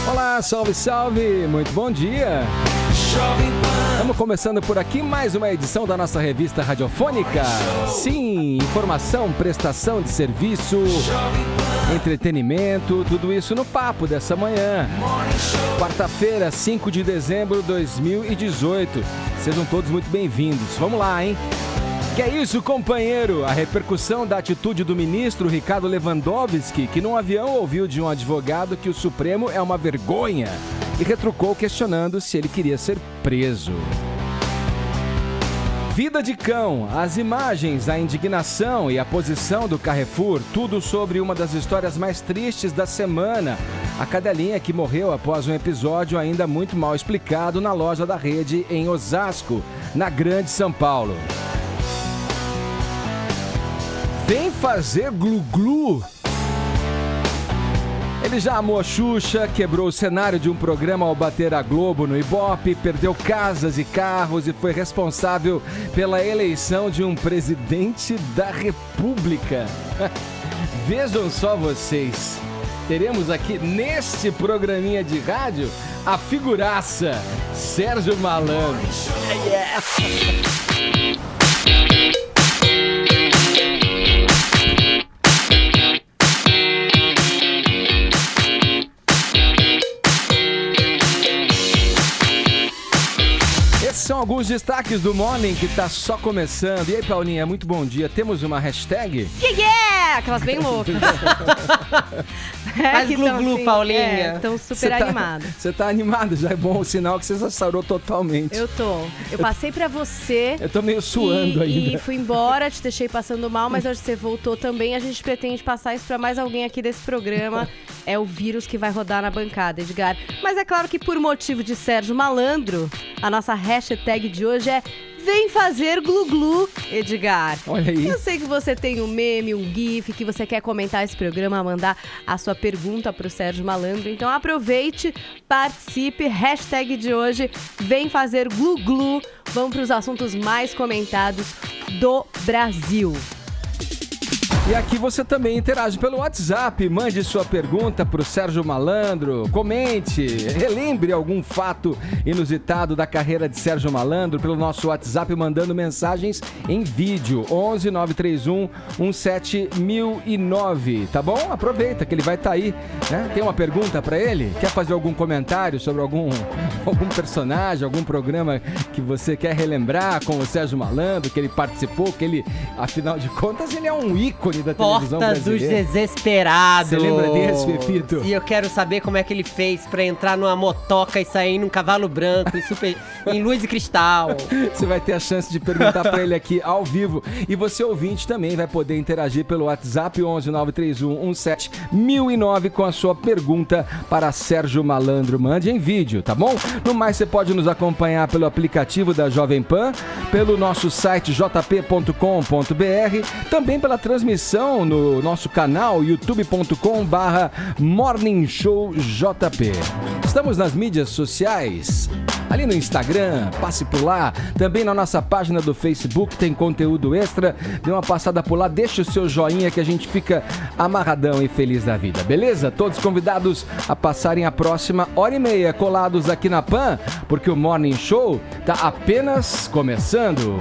Olá, salve, salve, muito bom dia. Estamos começando por aqui mais uma edição da nossa revista radiofônica. Sim, informação, prestação de serviço, entretenimento, tudo isso no papo dessa manhã. Quarta-feira, 5 de dezembro de 2018. Sejam todos muito bem-vindos. Vamos lá, hein? Que é isso, companheiro? A repercussão da atitude do ministro Ricardo Lewandowski, que num avião ouviu de um advogado que o Supremo é uma vergonha e retrucou questionando se ele queria ser preso. Vida de cão, as imagens, a indignação e a posição do Carrefour, tudo sobre uma das histórias mais tristes da semana. A cadelinha que morreu após um episódio ainda muito mal explicado na loja da rede em Osasco, na Grande São Paulo. Vem fazer glu-glu. Ele já amou a Xuxa, quebrou o cenário de um programa ao bater a Globo no Ibope, perdeu casas e carros e foi responsável pela eleição de um presidente da República. Vejam só vocês, teremos aqui neste programinha de rádio a figuraça Sérgio Malandro. São alguns destaques do Morning que tá só começando. E aí, Paulinha, muito bom dia. Temos uma hashtag? Yeah! Aquelas bem loucas. Faz glu-glu, assim, Paulinha. Estão super animadas. Você tá animada, já é bom o sinal que você já sarou totalmente. Eu tô. Eu passei pra você. Eu tô meio suando ainda. E fui embora, te deixei passando mal, mas hoje você voltou também. A gente pretende passar isso pra mais alguém aqui desse programa. É o vírus que vai rodar na bancada, Edgar. Mas é claro que por motivo de Sérgio Malandro, a nossa hashtag de hoje é Vem fazer glu-glu, Edgar. Olha aí. Eu sei que você tem um meme, um gif, que você quer comentar esse programa, mandar a sua pergunta pro Sérgio Malandro. Então aproveite, participe. Hashtag de hoje, Vem fazer glu-glu. Vamos para os assuntos mais comentados do Brasil. E aqui você também interage pelo WhatsApp, mande sua pergunta pro Sérgio Malandro, comente, relembre algum fato inusitado da carreira de Sérgio Malandro pelo nosso WhatsApp, mandando mensagens em vídeo, 11 931 17009, tá bom? Aproveita que ele vai estar aí, né? Tem uma pergunta pra ele? Quer fazer algum comentário sobre algum personagem, algum programa que você quer relembrar com o Sérgio Malandro, que ele participou, que ele, afinal de contas, ele é um ícone da televisão Porta brasileira. dos Desesperados. Você lembra desse, Fefito? E eu quero saber como é que ele fez pra entrar numa motoca e sair num cavalo branco em luz de cristal. Você vai ter a chance de perguntar pra ele aqui ao vivo. E você, ouvinte, também vai poder interagir pelo WhatsApp 11 931 17009 com a sua pergunta para Sérgio Malandro. Mande em vídeo, tá bom? No mais, você pode nos acompanhar pelo aplicativo da Jovem Pan, pelo nosso site jp.com.br, também pela transmissão no nosso canal youtube.com/Morning Show JP. Estamos nas mídias sociais, ali no Instagram, passe por lá, também na nossa página do Facebook tem conteúdo extra, dê uma passada por lá, deixa o seu joinha que a gente fica amarradão e feliz da vida, beleza? Todos convidados a passarem a próxima hora e meia colados aqui na Pan, porque o Morning Show tá apenas começando.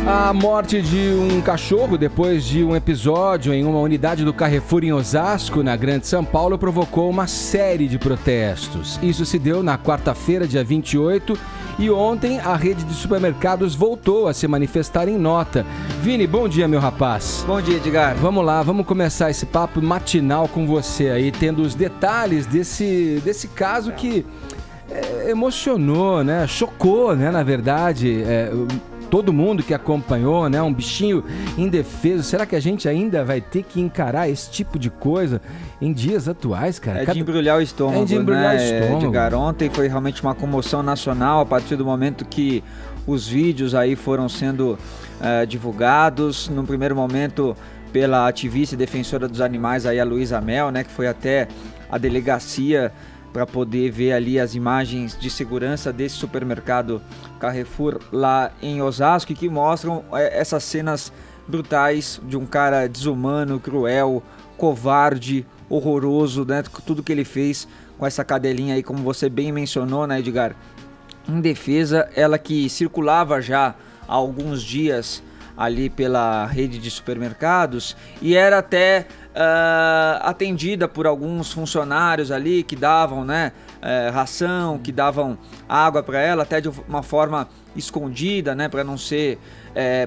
A morte de um cachorro depois de um episódio em uma unidade do Carrefour em Osasco, na Grande São Paulo, provocou uma série de protestos. Isso se deu na quarta-feira, dia 28, e ontem a rede de supermercados voltou a se manifestar em nota. Vini, bom dia, meu rapaz. Bom dia, Edgar. Vamos lá, vamos começar esse papo matinal com você aí, tendo os detalhes desse caso que emocionou, né? Chocou, né, na verdade, todo mundo que acompanhou, né? Um bichinho indefeso. Será que a gente ainda vai ter que encarar esse tipo de coisa em dias atuais, cara? De embrulhar o estômago, Edgar? Ontem foi realmente uma comoção nacional a partir do momento que os vídeos aí foram sendo divulgados. No primeiro momento pela ativista e defensora dos animais aí, a Luísa Mel, né? Que foi até a delegacia para poder ver ali as imagens de segurança desse supermercado Carrefour lá em Osasco, que mostram essas cenas brutais, de um cara desumano, cruel, covarde, horroroso, né? Tudo que ele fez com essa cadelinha aí, como você bem mencionou, né, Edgar? Em defesa, ela que circulava já há alguns dias ali pela rede de supermercados e era até atendida por alguns funcionários ali que davam, né, ração, que davam água para ela, até de uma forma escondida, né, para não ser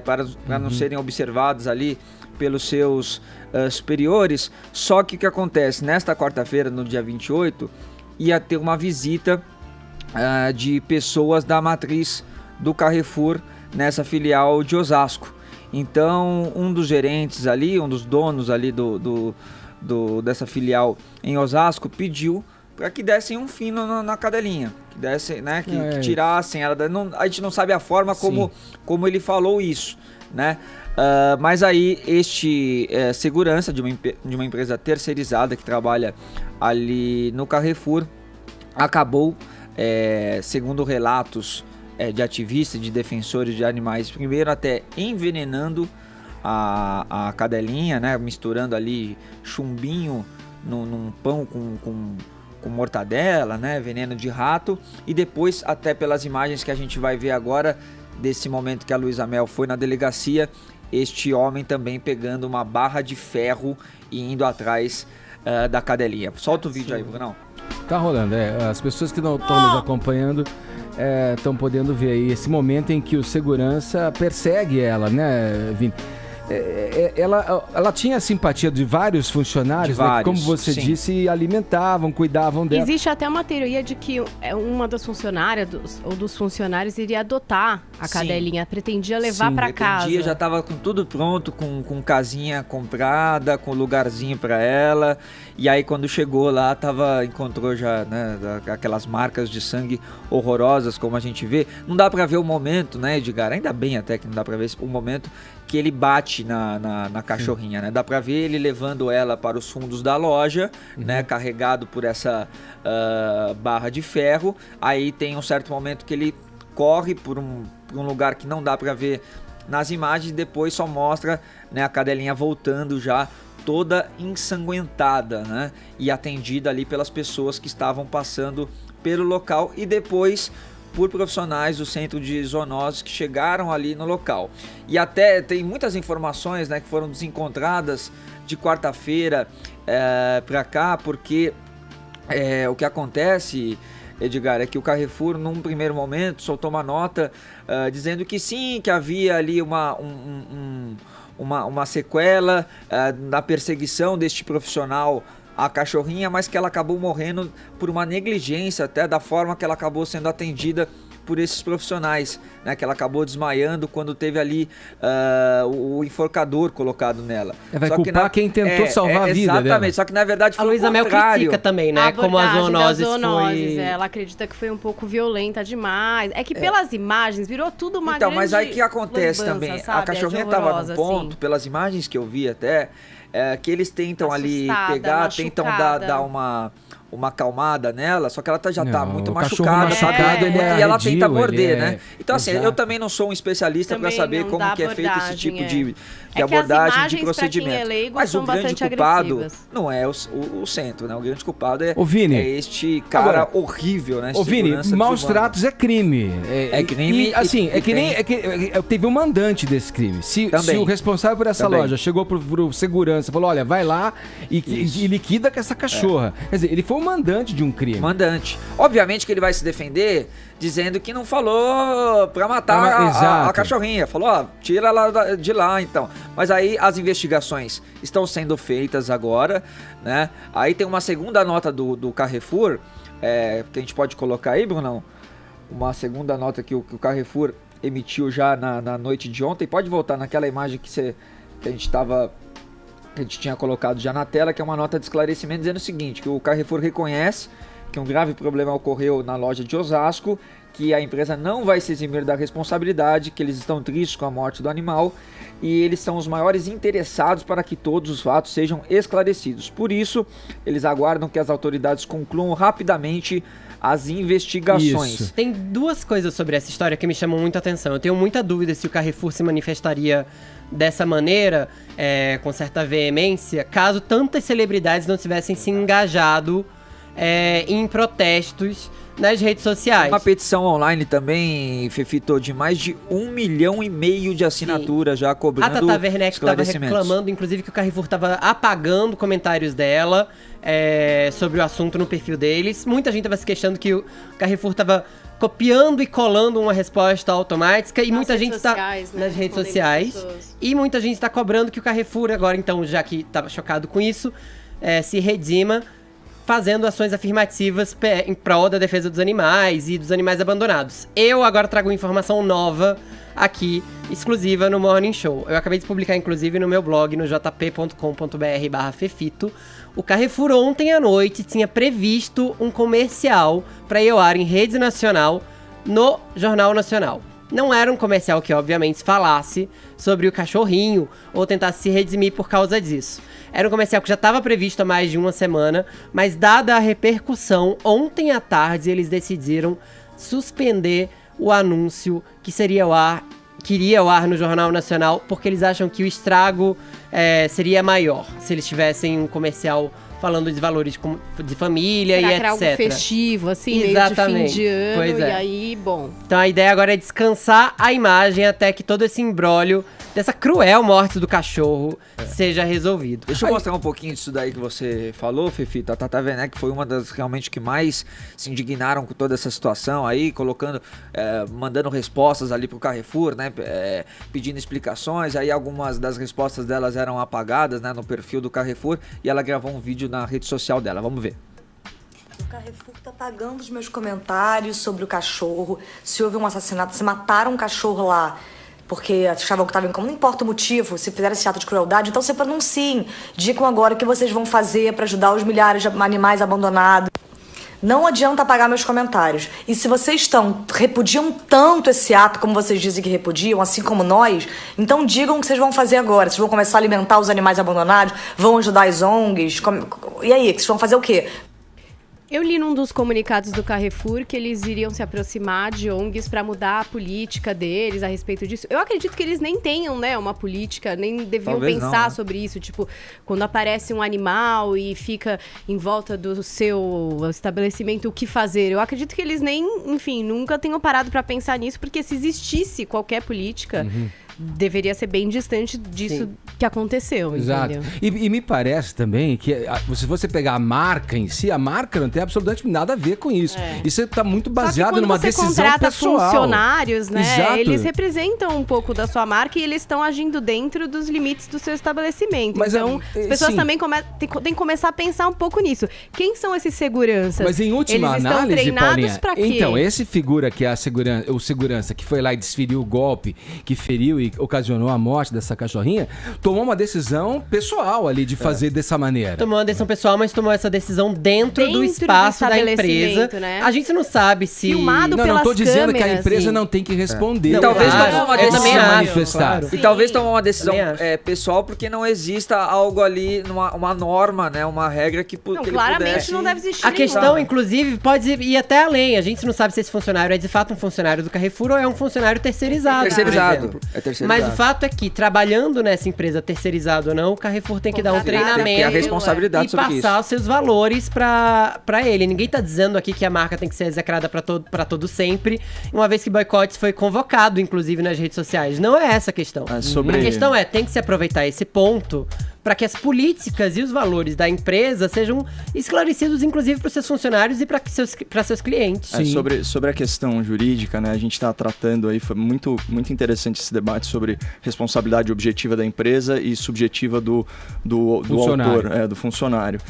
para não serem observados ali pelos seus superiores. Só que o que acontece? Nesta quarta-feira, no dia 28, ia ter uma visita de pessoas da matriz do Carrefour nessa filial de Osasco. Então, um dos gerentes ali, um dos donos ali dessa filial em Osasco pediu para que dessem um fim na cadelinha, que dessem, né, que tirassem ela. A gente não sabe a forma como ele falou isso, né? Mas aí este segurança de uma empresa terceirizada que trabalha ali no Carrefour acabou, segundo relatos de ativistas, de defensores de animais, primeiro até envenenando a cadelinha, né, misturando ali chumbinho num pão com mortadela, né, veneno de rato, e depois, até pelas imagens que a gente vai ver agora, desse momento que a Luísa Mel foi na delegacia, este homem também pegando uma barra de ferro e indo atrás da cadelinha. Solta o vídeo aí, Brunão. Tá rolando, as pessoas que não estão nos acompanhando estão podendo ver aí esse momento em que o segurança persegue ela, né, Vini? Ela tinha simpatia de vários funcionários, de vários, né, que, como você disse, alimentavam, cuidavam dela. Existe até uma teoria de que uma das funcionárias ou dos funcionários iria adotar a cadelinha, pretendia levar para casa. Já estava com tudo pronto, com casinha comprada, com lugarzinho para ela. E aí quando chegou lá, encontrou já, né, aquelas marcas de sangue horrorosas, como a gente vê. Não dá para ver o momento, né, Edgar? Ainda bem até que não dá para ver o momento que ele bate na cachorrinha, né? Dá pra ver ele levando ela para os fundos da loja, né? Carregado por essa barra de ferro. Aí tem um certo momento que ele corre por um lugar que não dá pra ver nas imagens. E depois só mostra, né, a cadelinha voltando já toda ensanguentada, né? E atendida ali pelas pessoas que estavam passando pelo local. E depois por profissionais do centro de zoonoses que chegaram ali no local. E até tem muitas informações, né, que foram desencontradas de quarta-feira para cá, porque o que acontece, Edgar, é que o Carrefour, num primeiro momento, soltou uma nota dizendo que sim, que havia ali uma sequela na perseguição deste profissional a cachorrinha, mas que ela acabou morrendo por uma negligência até da forma que ela acabou sendo atendida por esses profissionais, né, que ela acabou desmaiando quando teve ali o enforcador colocado nela. Vai só culpar quem tentou salvar a vida dela. Exatamente, só que na verdade foi a Luísa Mel critica também, né, como a zoonoses foi... Ela acredita que foi um pouco violenta demais. É que pelas imagens virou tudo uma grande mas aí que acontece também, sabe? A cachorrinha estava num ponto, assim, pelas imagens que eu vi até, que eles tentam ali pegar, tentam dar uma acalmada nela, só que ela já tá muito machucada, e ela tenta morder, né? Então assim, eu também não sou um especialista para saber como que é feito esse tipo de abordagem, de procedimento. Mas o grande culpado não é o centro, né? O grande culpado é este cara horrível, né? Ô Vini, maus tratos é crime. É crime. E assim, teve um mandante desse crime. Se o responsável por essa loja chegou pro segurança e falou, olha, vai lá e liquida com essa cachorra. Quer dizer, ele foi o mandante de um crime. Mandante. Obviamente que ele vai se defender dizendo que não falou pra matar a cachorrinha. Falou, ó, tira ela de lá, então. Mas aí as investigações estão sendo feitas agora, né? Aí tem uma segunda nota do Carrefour, que a gente pode colocar aí, Brunão. Uma segunda nota que o Carrefour emitiu já na noite de ontem. Pode voltar naquela imagem que a gente tinha colocado já na tela, que é uma nota de esclarecimento dizendo o seguinte, que o Carrefour reconhece que um grave problema ocorreu na loja de Osasco, que a empresa não vai se eximir da responsabilidade, que eles estão tristes com a morte do animal e eles são os maiores interessados para que todos os fatos sejam esclarecidos. Por isso, eles aguardam que as autoridades concluam rapidamente as investigações. Isso. Tem duas coisas sobre essa história que me chamam muita atenção. Eu tenho muita dúvida se o Carrefour se manifestaria dessa maneira, com certa veemência, caso tantas celebridades não tivessem se engajado em protestos nas redes sociais. Uma petição online também, Fefito, de mais de 1,5 milhão de assinaturas já cobrando a Tata Werneck estava esclarecimentos. reclamando, inclusive, que o Carrefour estava apagando comentários dela sobre o assunto no perfil deles. Muita gente estava se queixando que o Carrefour estava copiando e colando uma resposta automática e muita gente está nas redes sociais. E muita gente está cobrando que o Carrefour agora, então, já que estava chocado com isso, se redima fazendo ações afirmativas em prol da defesa dos animais e dos animais abandonados. Eu agora trago uma informação nova aqui, exclusiva no Morning Show. Eu acabei de publicar, inclusive, no meu blog, no jp.com.br/Fefito. O Carrefour ontem à noite tinha previsto um comercial para ir ao ar em rede nacional no Jornal Nacional. Não era um comercial que, obviamente, falasse sobre o cachorrinho ou tentasse se redimir por causa disso. Era um comercial que já estava previsto há mais de uma semana, mas dada a repercussão, ontem à tarde eles decidiram suspender o anúncio que iria ao ar no Jornal Nacional, porque eles acham que o estrago seria maior se eles tivessem um comercial falando de valores de família e etc. Era algo festivo, assim, exatamente, meio de fim de ano, pois e aí, bom. Então a ideia agora é descansar a imagem até que todo esse imbróglio dessa cruel morte do cachorro seja resolvido. Deixa eu mostrar um pouquinho disso daí que você falou, Fefito. A Tata Werneck foi uma das realmente que mais se indignaram com toda essa situação aí, mandando respostas ali pro Carrefour, né, pedindo explicações. Aí algumas das respostas delas eram apagadas, né, no perfil do Carrefour, e ela gravou um vídeo na rede social dela. Vamos ver. O Carrefour tá apagando os meus comentários sobre o cachorro. Se houve um assassinato, se mataram um cachorro lá porque achavam que estava em coma, não importa o motivo, se fizeram esse ato de crueldade, então se pronunciem. Digam agora o que vocês vão fazer para ajudar os milhares de animais abandonados. Não adianta apagar meus comentários. E se vocês repudiam tanto esse ato como vocês dizem que repudiam, assim como nós, então digam o que vocês vão fazer agora. Vocês vão começar a alimentar os animais abandonados? Vão ajudar as ONGs? E aí, vocês vão fazer o quê? Eu li num dos comunicados do Carrefour que eles iriam se aproximar de ONGs para mudar a política deles a respeito disso. Eu acredito que eles nem tenham, né, uma política, nem deviam pensar sobre isso. Tipo, quando aparece um animal e fica em volta do seu estabelecimento, o que fazer? Eu acredito que eles nunca tenham parado para pensar nisso, porque se existisse qualquer política, deveria ser bem distante disso que aconteceu. Exato. E me parece também que se você pegar a marca em si, a marca não tem absolutamente nada a ver com isso. Isso está muito baseado numa decisão pessoal. Quando você contrata funcionários, né? Exato. Eles representam um pouco da sua marca e eles estão agindo dentro dos limites do seu estabelecimento. Mas, então, as pessoas também têm que começar a pensar um pouco nisso. Quem são esses seguranças? Mas em última eles análise, estão treinados Paulinha, pra quê? então, esse figura que é o segurança que foi lá e desferiu o golpe, que feriu e ocasionou a morte dessa cachorrinha, tomou uma decisão pessoal ali de fazer dessa maneira. Tomou uma decisão pessoal, mas tomou essa decisão dentro do espaço da empresa. Né? A gente não sabe se... Filmado pelas não tô dizendo câmeras, que a empresa não tem que responder. Não, talvez tomou uma decisão manifestar. Claro. E talvez tomou uma decisão pessoal porque não exista algo ali, uma norma, né, uma regra que Não, claramente não deve existir. A questão, inclusive, pode ir até além. A gente não sabe se esse funcionário é de fato um funcionário do Carrefour ou é um funcionário terceirizado. Terceirizado. É terceirizado. Mas o fato é que, trabalhando nessa empresa terceirizada ou não, o Carrefour tem que dar um treinamento. Tem que ter a responsabilidade e sobre isso. passar os seus valores pra ele. Ninguém tá dizendo aqui que a marca tem que ser execrada pra todo sempre, uma vez que boicote foi convocado, inclusive, nas redes sociais. Não é essa a questão. A questão tem que se aproveitar esse ponto para que as políticas e os valores da empresa sejam esclarecidos, inclusive, para os seus funcionários e para seus clientes. Sobre a questão jurídica, né, a gente está tratando aí, foi muito, muito interessante esse debate sobre responsabilidade objetiva da empresa e subjetiva do autor, do funcionário.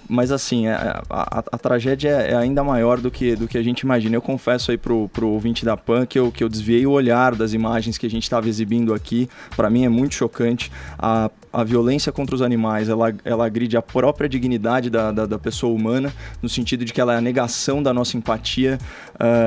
Mas assim, a tragédia é ainda maior do que a gente imagina. Eu confesso aí pro ouvinte da PAN que eu desviei o olhar das imagens que a gente estava exibindo aqui. Para mim é muito chocante a violência violência contra os animais, ela agride a própria dignidade da pessoa humana, no sentido de que ela é a negação da nossa empatia,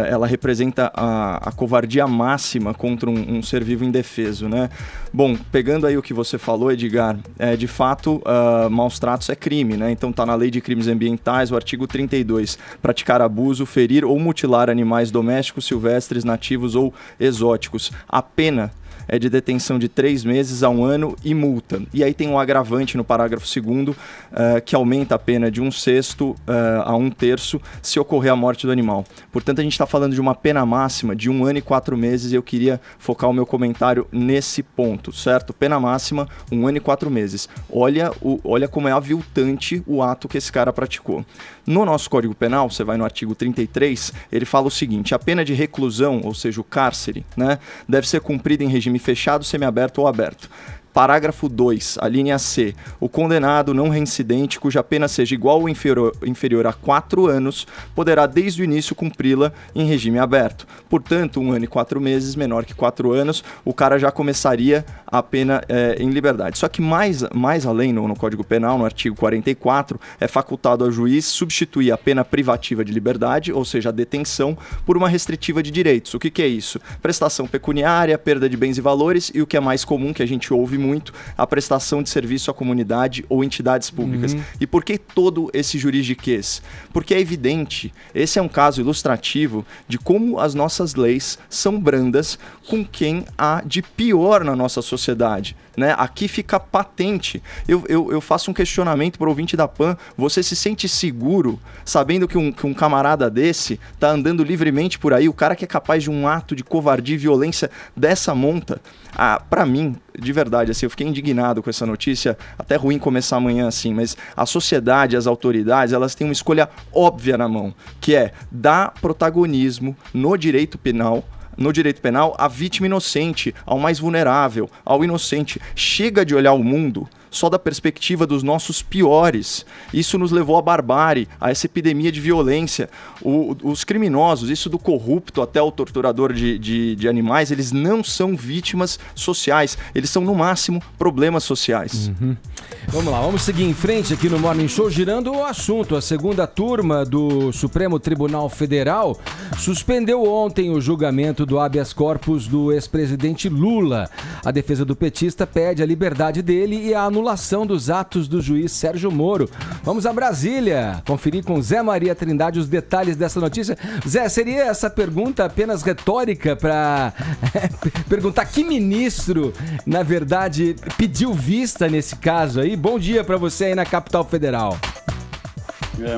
ela representa a covardia máxima contra um ser vivo indefeso, né? Bom, pegando aí o que você falou, Edgar, de fato, maus tratos é crime, né? Então tá na Lei de Crimes Ambientais, o artigo 32, praticar abuso, ferir ou mutilar animais domésticos, silvestres, nativos ou exóticos. A pena é de detenção de 3 meses a 1 ano e multa. E aí tem um agravante no parágrafo 2º, que aumenta a pena de 1/6 a 1/3 se ocorrer a morte do animal. Portanto, a gente está falando de uma pena máxima de 1 ano e 4 meses, e eu queria focar o meu comentário nesse ponto, certo? Pena máxima, 1 ano e 4 meses. Olha como é aviltante o ato que esse cara praticou. No nosso Código Penal, você vai no artigo 33, ele fala o seguinte: a pena de reclusão, ou seja, o cárcere, né, deve ser cumprida em regime fechado, semiaberto ou aberto. Parágrafo 2, a linha C. O condenado não reincidente, cuja pena seja igual ou inferior a 4 anos, poderá desde o início cumpri-la em regime aberto. Portanto, 1 ano e 4 meses, menor que 4 anos, o cara já começaria a pena em liberdade. Só que mais além, no Código Penal, no artigo 44, é facultado ao juiz substituir a pena privativa de liberdade, ou seja, a detenção, por uma restritiva de direitos. O que é isso? Prestação pecuniária, perda de bens e valores, e o que é mais comum, que a gente ouve muito, a prestação de serviço à comunidade ou entidades públicas. E por que todo esse juridiquês? Porque é evidente, esse é um caso ilustrativo de como as nossas leis são brandas com quem há de pior na nossa sociedade, né? Aqui fica patente. Eu faço um questionamento para o ouvinte da PAN: você se sente seguro sabendo que um camarada desse tá andando livremente por aí, o cara que é capaz de um ato de covardia e violência dessa monta? Para mim, de verdade, assim, eu fiquei indignado com essa notícia, até ruim começar amanhã assim, mas a sociedade, as autoridades, elas têm uma escolha óbvia na mão, que é dar protagonismo no direito penal à vítima inocente, ao mais vulnerável, ao inocente. Chega de olhar o mundo só da perspectiva dos nossos piores. Isso nos levou à barbárie, a essa epidemia de violência. Os criminosos, isso do corrupto até o torturador de animais, eles não são vítimas sociais, eles são, no máximo, problemas sociais. Vamos lá, vamos seguir em frente aqui no Morning Show, girando o assunto. A segunda turma do Supremo Tribunal Federal suspendeu ontem o julgamento do habeas corpus do ex-presidente Lula. A defesa do petista pede a liberdade dele e a anulação dos atos do juiz Sérgio Moro. Vamos a Brasília conferir com Zé Maria Trindade os detalhes dessa notícia. Zé, seria essa pergunta apenas retórica para perguntar que ministro, na verdade, pediu vista nesse caso aí? Bom dia para você aí na capital federal.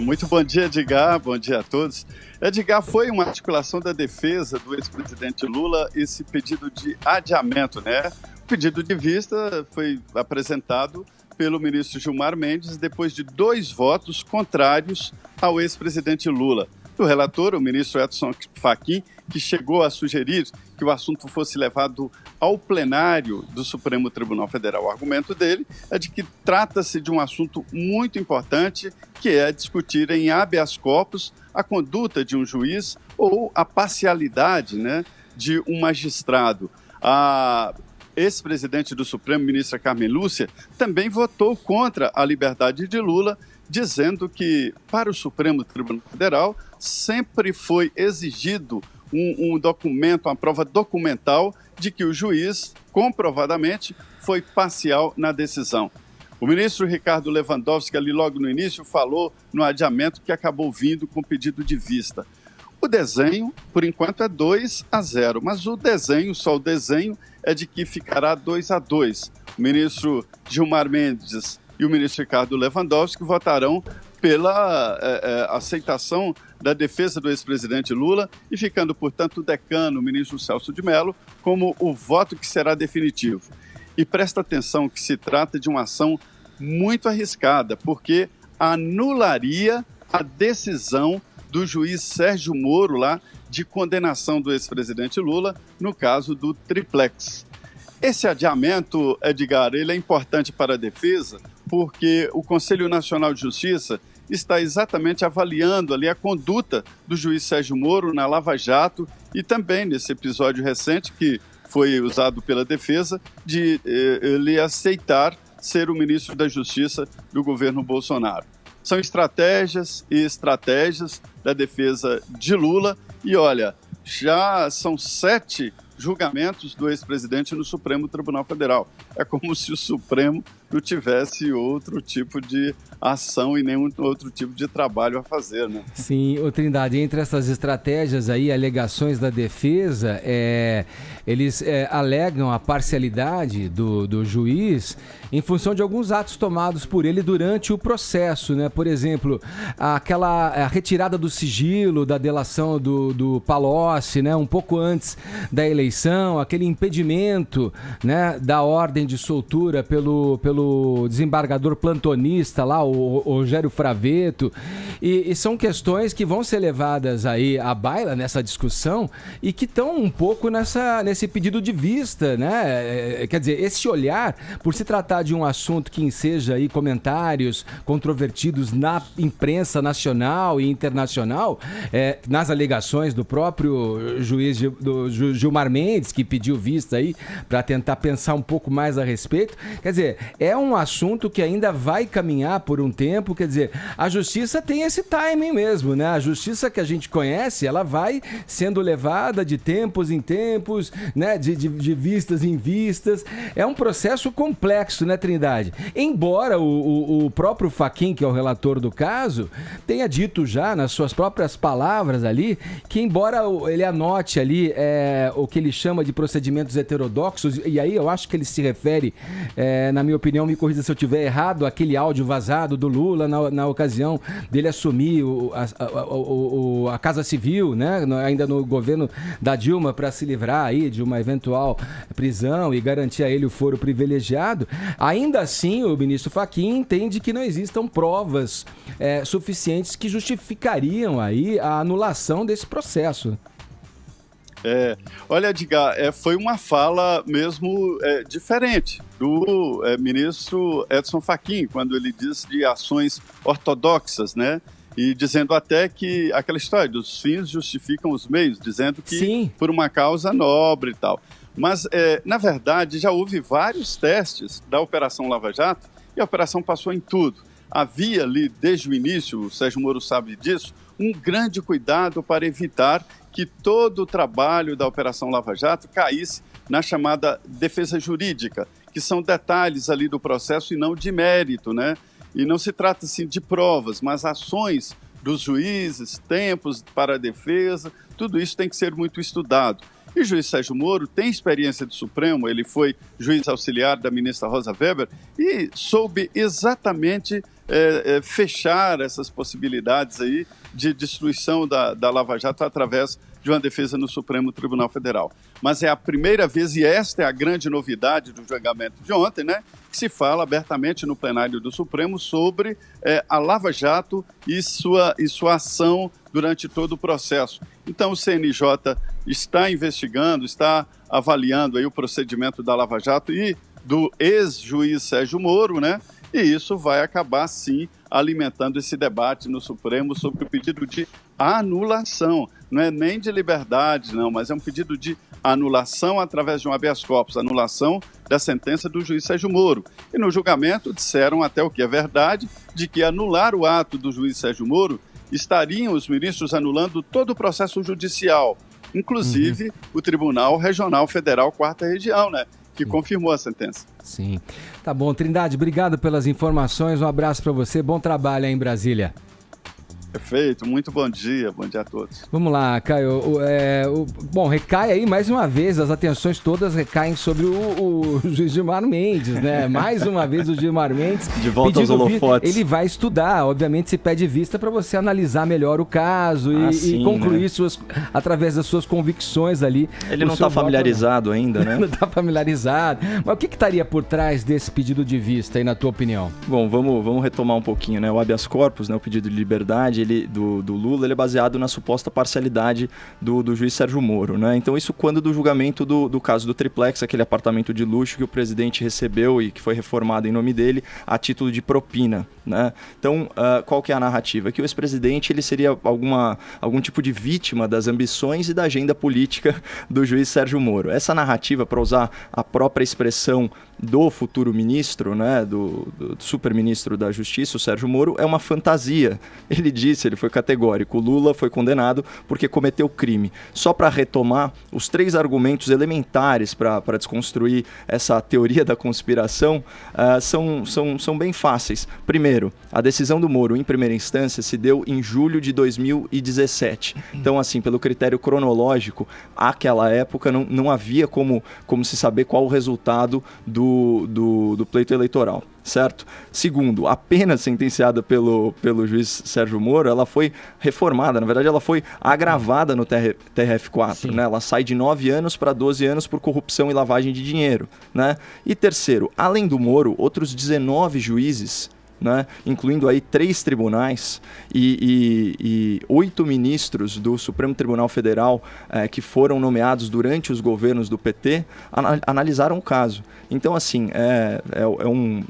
Muito bom dia, Edgar. Bom dia a todos. Edgar, foi uma articulação da defesa do ex-presidente Lula esse pedido de adiamento, né? O pedido de vista foi apresentado pelo ministro Gilmar Mendes depois de 2 votos contrários ao ex-presidente Lula. O relator, o ministro Edson Fachin, que chegou a sugerir que o assunto fosse levado ao plenário do Supremo Tribunal Federal. O argumento dele é de que trata-se de um assunto muito importante, que é discutir em habeas corpus a conduta de um juiz ou a parcialidade, né, de um magistrado. A ex-presidente do Supremo, ministra Carmen Lúcia, também votou contra a liberdade de Lula, dizendo que, para o Supremo Tribunal Federal, sempre foi exigido um documento, uma prova documental de que o juiz, comprovadamente, foi parcial na decisão. O ministro Ricardo Lewandowski, ali logo no início, falou no adiamento que acabou vindo com pedido de vista. O desenho, por enquanto, é 2-0, mas só o desenho é de que ficará 2-2. O ministro Gilmar Mendes e o ministro Ricardo Lewandowski votarão pela aceitação da defesa do ex-presidente Lula e ficando, portanto, o decano, o ministro Celso de Mello, como o voto que será definitivo. E presta atenção que se trata de uma ação muito arriscada, porque anularia a decisão do juiz Sérgio Moro lá de condenação do ex-presidente Lula no caso do triplex. Esse adiamento, Edgar, ele é importante para a defesa porque o Conselho Nacional de Justiça está exatamente avaliando ali a conduta do juiz Sérgio Moro na Lava Jato e também nesse episódio recente que foi usado pela defesa de ele aceitar ser o ministro da Justiça do governo Bolsonaro. São estratégias e estratégias da defesa de Lula e, olha, já são 7 julgamentos do ex-presidente no Supremo Tribunal Federal. É como se o Supremo não tivesse outro tipo de ação e nenhum outro tipo de trabalho a fazer, né? Sim, Trindade, entre essas estratégias aí, alegações da defesa, eles alegam a parcialidade do juiz em função de alguns atos tomados por ele durante o processo, né? Por exemplo, a retirada do sigilo da delação do Palocci, né? Um pouco antes da eleição, aquele impedimento, né, da ordem de soltura pelo desembargador plantonista lá, o Rogério Fravetto, e são questões que vão ser levadas aí à baila nessa discussão e que estão um pouco nesse pedido de vista, né? Quer dizer, esse olhar, por se tratar de um assunto que enseja aí comentários controvertidos na imprensa nacional e internacional, nas alegações do próprio juiz do Gilmar Mendes, que pediu vista aí para tentar pensar um pouco mais a respeito. Quer dizer, é um assunto que ainda vai caminhar por um tempo. Quer dizer, a justiça tem esse timing mesmo, né? A justiça que a gente conhece, ela vai sendo levada de tempos em tempos, né? De vistas em vistas. É um processo complexo, né, Trindade? Embora o próprio Fachin, que é o relator do caso, tenha dito já nas suas próprias palavras ali, que embora ele anote ali o que ele chama de procedimentos heterodoxos, e aí eu acho que ele se refere, na minha opinião, me corrija se eu estiver errado, aquele áudio vazado do Lula na ocasião dele assumir a Casa Civil, né, ainda no governo da Dilma, para se livrar aí de uma eventual prisão e garantir a ele o foro privilegiado. Ainda assim, o ministro Fachin entende que não existam provas suficientes que justificariam aí a anulação desse processo. Olha, Edgar, foi uma fala mesmo diferente do ministro Edson Fachin, quando ele diz de ações ortodoxas, né? E dizendo até que aquela história dos fins justificam os meios, dizendo que Sim. por uma causa nobre e tal. Mas, na verdade, já houve vários testes da Operação Lava Jato e a operação passou em tudo. Havia ali, desde o início, o Sérgio Moro sabe disso, um grande cuidado para evitar que todo o trabalho da Operação Lava Jato caísse na chamada defesa jurídica, que são detalhes ali do processo e não de mérito, né? E não se trata, assim, de provas, mas ações dos juízes, tempos para a defesa, tudo isso tem que ser muito estudado. E o juiz Sérgio Moro tem experiência do Supremo, ele foi juiz auxiliar da ministra Rosa Weber e soube exatamente fechar essas possibilidades aí de destruição da Lava Jato através de uma defesa no Supremo Tribunal Federal. Mas é a primeira vez, e esta é a grande novidade do julgamento de ontem, né, que se fala abertamente no plenário do Supremo sobre a Lava Jato e sua ação durante todo o processo. Então o CNJ está investigando, está avaliando aí o procedimento da Lava Jato e do ex-juiz Sérgio Moro, né? E isso vai acabar, sim, alimentando esse debate no Supremo sobre o pedido de anulação. Não é nem de liberdade, não, mas é um pedido de anulação através de um habeas corpus, anulação da sentença do juiz Sérgio Moro. E no julgamento disseram até o que é verdade, de que anular o ato do juiz Sérgio Moro estariam os ministros anulando todo o processo judicial, inclusive o Tribunal Regional Federal 4ª Região, né? Que confirmou a sentença. Sim. Tá bom, Trindade, obrigado pelas informações, um abraço para você, bom trabalho aí em Brasília. Perfeito, muito bom dia a todos. Vamos lá, Caio. Bom, recai aí mais uma vez, as atenções todas recaem sobre o juiz Gilmar Mendes, né? Mais uma vez o Gilmar Mendes. De volta aos holofotes. Ele vai estudar, obviamente se pede vista para você analisar melhor o caso e concluir, né, através das suas convicções ali. Ele não está familiarizado ainda, né? Não está familiarizado. Mas o que estaria por trás desse pedido de vista aí, na tua opinião? Bom, vamos retomar um pouquinho, né? O habeas corpus, né? O pedido de liberdade, do Lula, ele é baseado na suposta parcialidade do juiz Sérgio Moro, né? Então isso quando do julgamento do caso do Triplex, aquele apartamento de luxo que o presidente recebeu e que foi reformado em nome dele a título de propina. né? Então, qual que é a narrativa? Que o ex-presidente ele seria algum tipo de vítima das ambições e da agenda política do juiz Sérgio Moro. Essa narrativa, para usar a própria expressão do futuro ministro, né, do super-ministro da Justiça, o Sérgio Moro, é uma fantasia. Ele foi categórico, o Lula foi condenado porque cometeu crime. Só para retomar, os 3 argumentos elementares para desconstruir essa teoria da conspiração são bem fáceis. Primeiro, a decisão do Moro, em primeira instância, se deu em julho de 2017. Então, assim, pelo critério cronológico, àquela época não havia como se saber qual o resultado do pleito eleitoral, certo? Segundo, a pena sentenciada pelo juiz Sérgio Moro, ela foi reformada, na verdade ela foi agravada no TRF4, né? Ela sai de 9 anos para 12 anos por corrupção e lavagem de dinheiro, né? E terceiro, além do Moro, outros 19 juízes, né, incluindo aí 3 tribunais e 8 ministros do Supremo Tribunal Federal que foram nomeados durante os governos do PT, analisaram o caso. Então, assim, é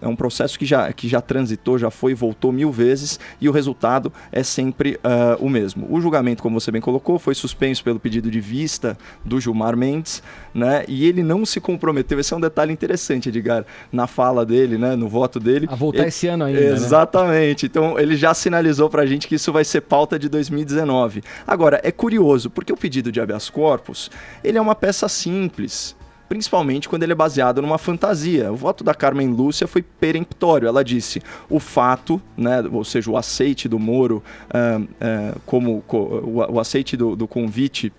um processo que já transitou, já foi e voltou 1000 vezes, e o resultado é sempre o mesmo. O julgamento, como você bem colocou, foi suspenso pelo pedido de vista do Gilmar Mendes, né, e ele não se comprometeu, esse é um detalhe interessante, Edgar, na fala dele, né, no voto dele. A voltar esse ano ainda. Exatamente. Né? Então, ele já sinalizou pra gente que isso vai ser pauta de 2019. Agora, é curioso, porque o pedido de habeas corpus, ele é uma peça simples, principalmente quando ele é baseado numa fantasia. O voto da Carmen Lúcia foi peremptório. Ela disse, o fato, né, ou seja, o aceite do Moro, o aceite do convite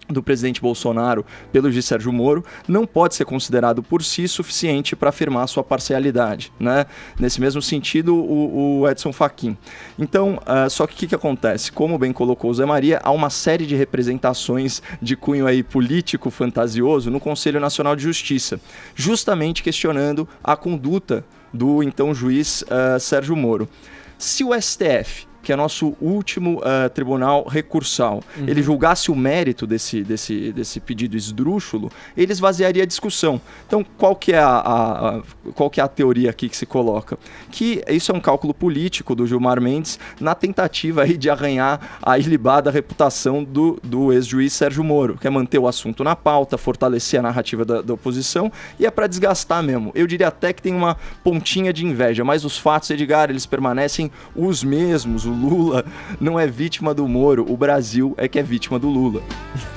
do presidente Bolsonaro pelo juiz Sérgio Moro não pode ser considerado por si suficiente para afirmar sua parcialidade, né? Nesse mesmo sentido, o Edson Fachin. Então, só que o que acontece? Como bem colocou o Zé Maria, há uma série de representações de cunho aí político fantasioso no Conselho Nacional de Justiça, justamente questionando a conduta do então juiz Sérgio Moro. Se o STF, que é nosso último tribunal recursal, ele julgasse o mérito desse pedido esdrúxulo, ele esvaziaria a discussão. Então, qual que é a teoria aqui que se coloca? Que isso é um cálculo político do Gilmar Mendes na tentativa aí de arranhar a ilibada reputação do ex-juiz Sérgio Moro, que é manter o assunto na pauta, fortalecer a narrativa da oposição, e é para desgastar mesmo. Eu diria até que tem uma pontinha de inveja, mas os fatos, Edgar, eles permanecem os mesmos. O Lula não é vítima do Moro, o Brasil é que é vítima do Lula.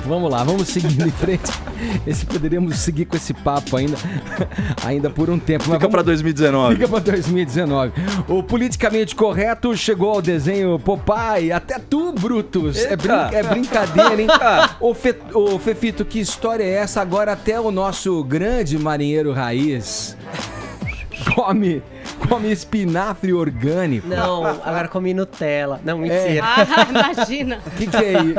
Vamos lá, vamos seguindo em frente. Poderíamos seguir com esse papo ainda por um tempo. Fica para 2019. Fica para 2019. O politicamente correto chegou ao desenho Popeye. Até tu, Brutus. É brincadeira, hein? Ô, Fefito, que história é essa? Agora até o nosso grande marinheiro raiz come espinafre orgânico. Não, agora come Nutella. Não, mentira. Imagina.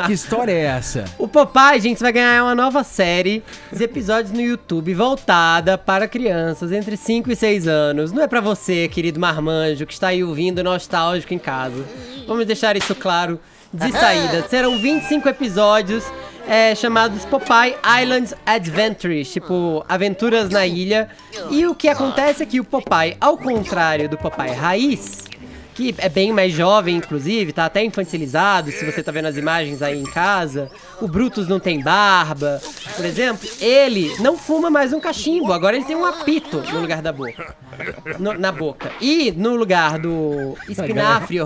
Que história é essa? O Popeye, gente, vai ganhar uma nova série de episódios no YouTube voltada para crianças entre 5 e 6 anos. Não é pra você, querido marmanjo, que está aí ouvindo nostálgico em casa. Vamos deixar isso claro de saída. Serão 25 episódios chamados Popeye Island Adventures, tipo, aventuras na ilha. E o que acontece é que o Popeye, ao contrário do Popeye raiz, que é bem mais jovem, inclusive, tá até infantilizado, se você tá vendo as imagens aí em casa. O Brutus não tem barba, por exemplo. Ele não fuma mais um cachimbo, agora ele tem um apito no lugar da boca. Na boca. E no lugar do espinafre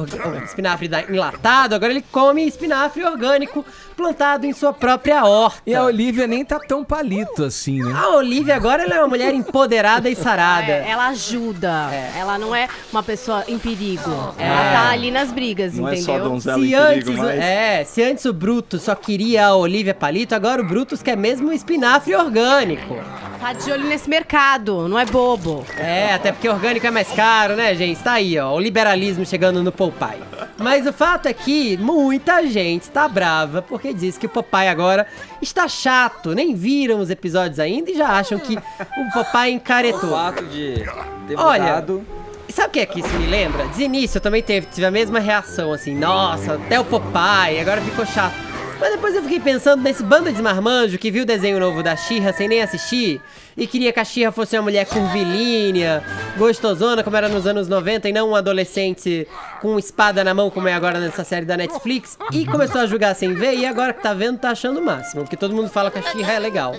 enlatado, agora ele come espinafre orgânico plantado em sua própria horta. E a Olivia nem tá tão palito assim, né? A Olivia agora ela é uma mulher empoderada e sarada. Ela ajuda. Ela não é uma pessoa em perigo. Ela tá ali nas brigas, não entendeu? É só donzela em perigo, mas... Se antes o Brutus só queria a Olivia palito, agora o Brutus quer mesmo um espinafre orgânico. Tá de olho nesse mercado, não é bobo. Até porque orgânico é mais caro, né, gente? Tá aí, ó, o liberalismo chegando no Popeye. Mas o fato é que muita gente tá brava porque diz que o Popeye agora está chato. Nem viram os episódios ainda e já acham que o Popeye encaretou. O fato de ter mudado... Sabe o que é que isso me lembra? De início eu também tive a mesma reação, assim, nossa, até o Popeye, agora ficou chato. Mas depois eu fiquei pensando nesse bando de marmanjo que viu o desenho novo da She-Ra sem nem assistir e queria que a She-Ra fosse uma mulher curvilínea, gostosona, como era nos anos 90, e não um adolescente com espada na mão, como é agora nessa série da Netflix, e começou a julgar sem ver, e agora que tá vendo, tá achando o máximo, porque todo mundo fala que a She-Ra é legal.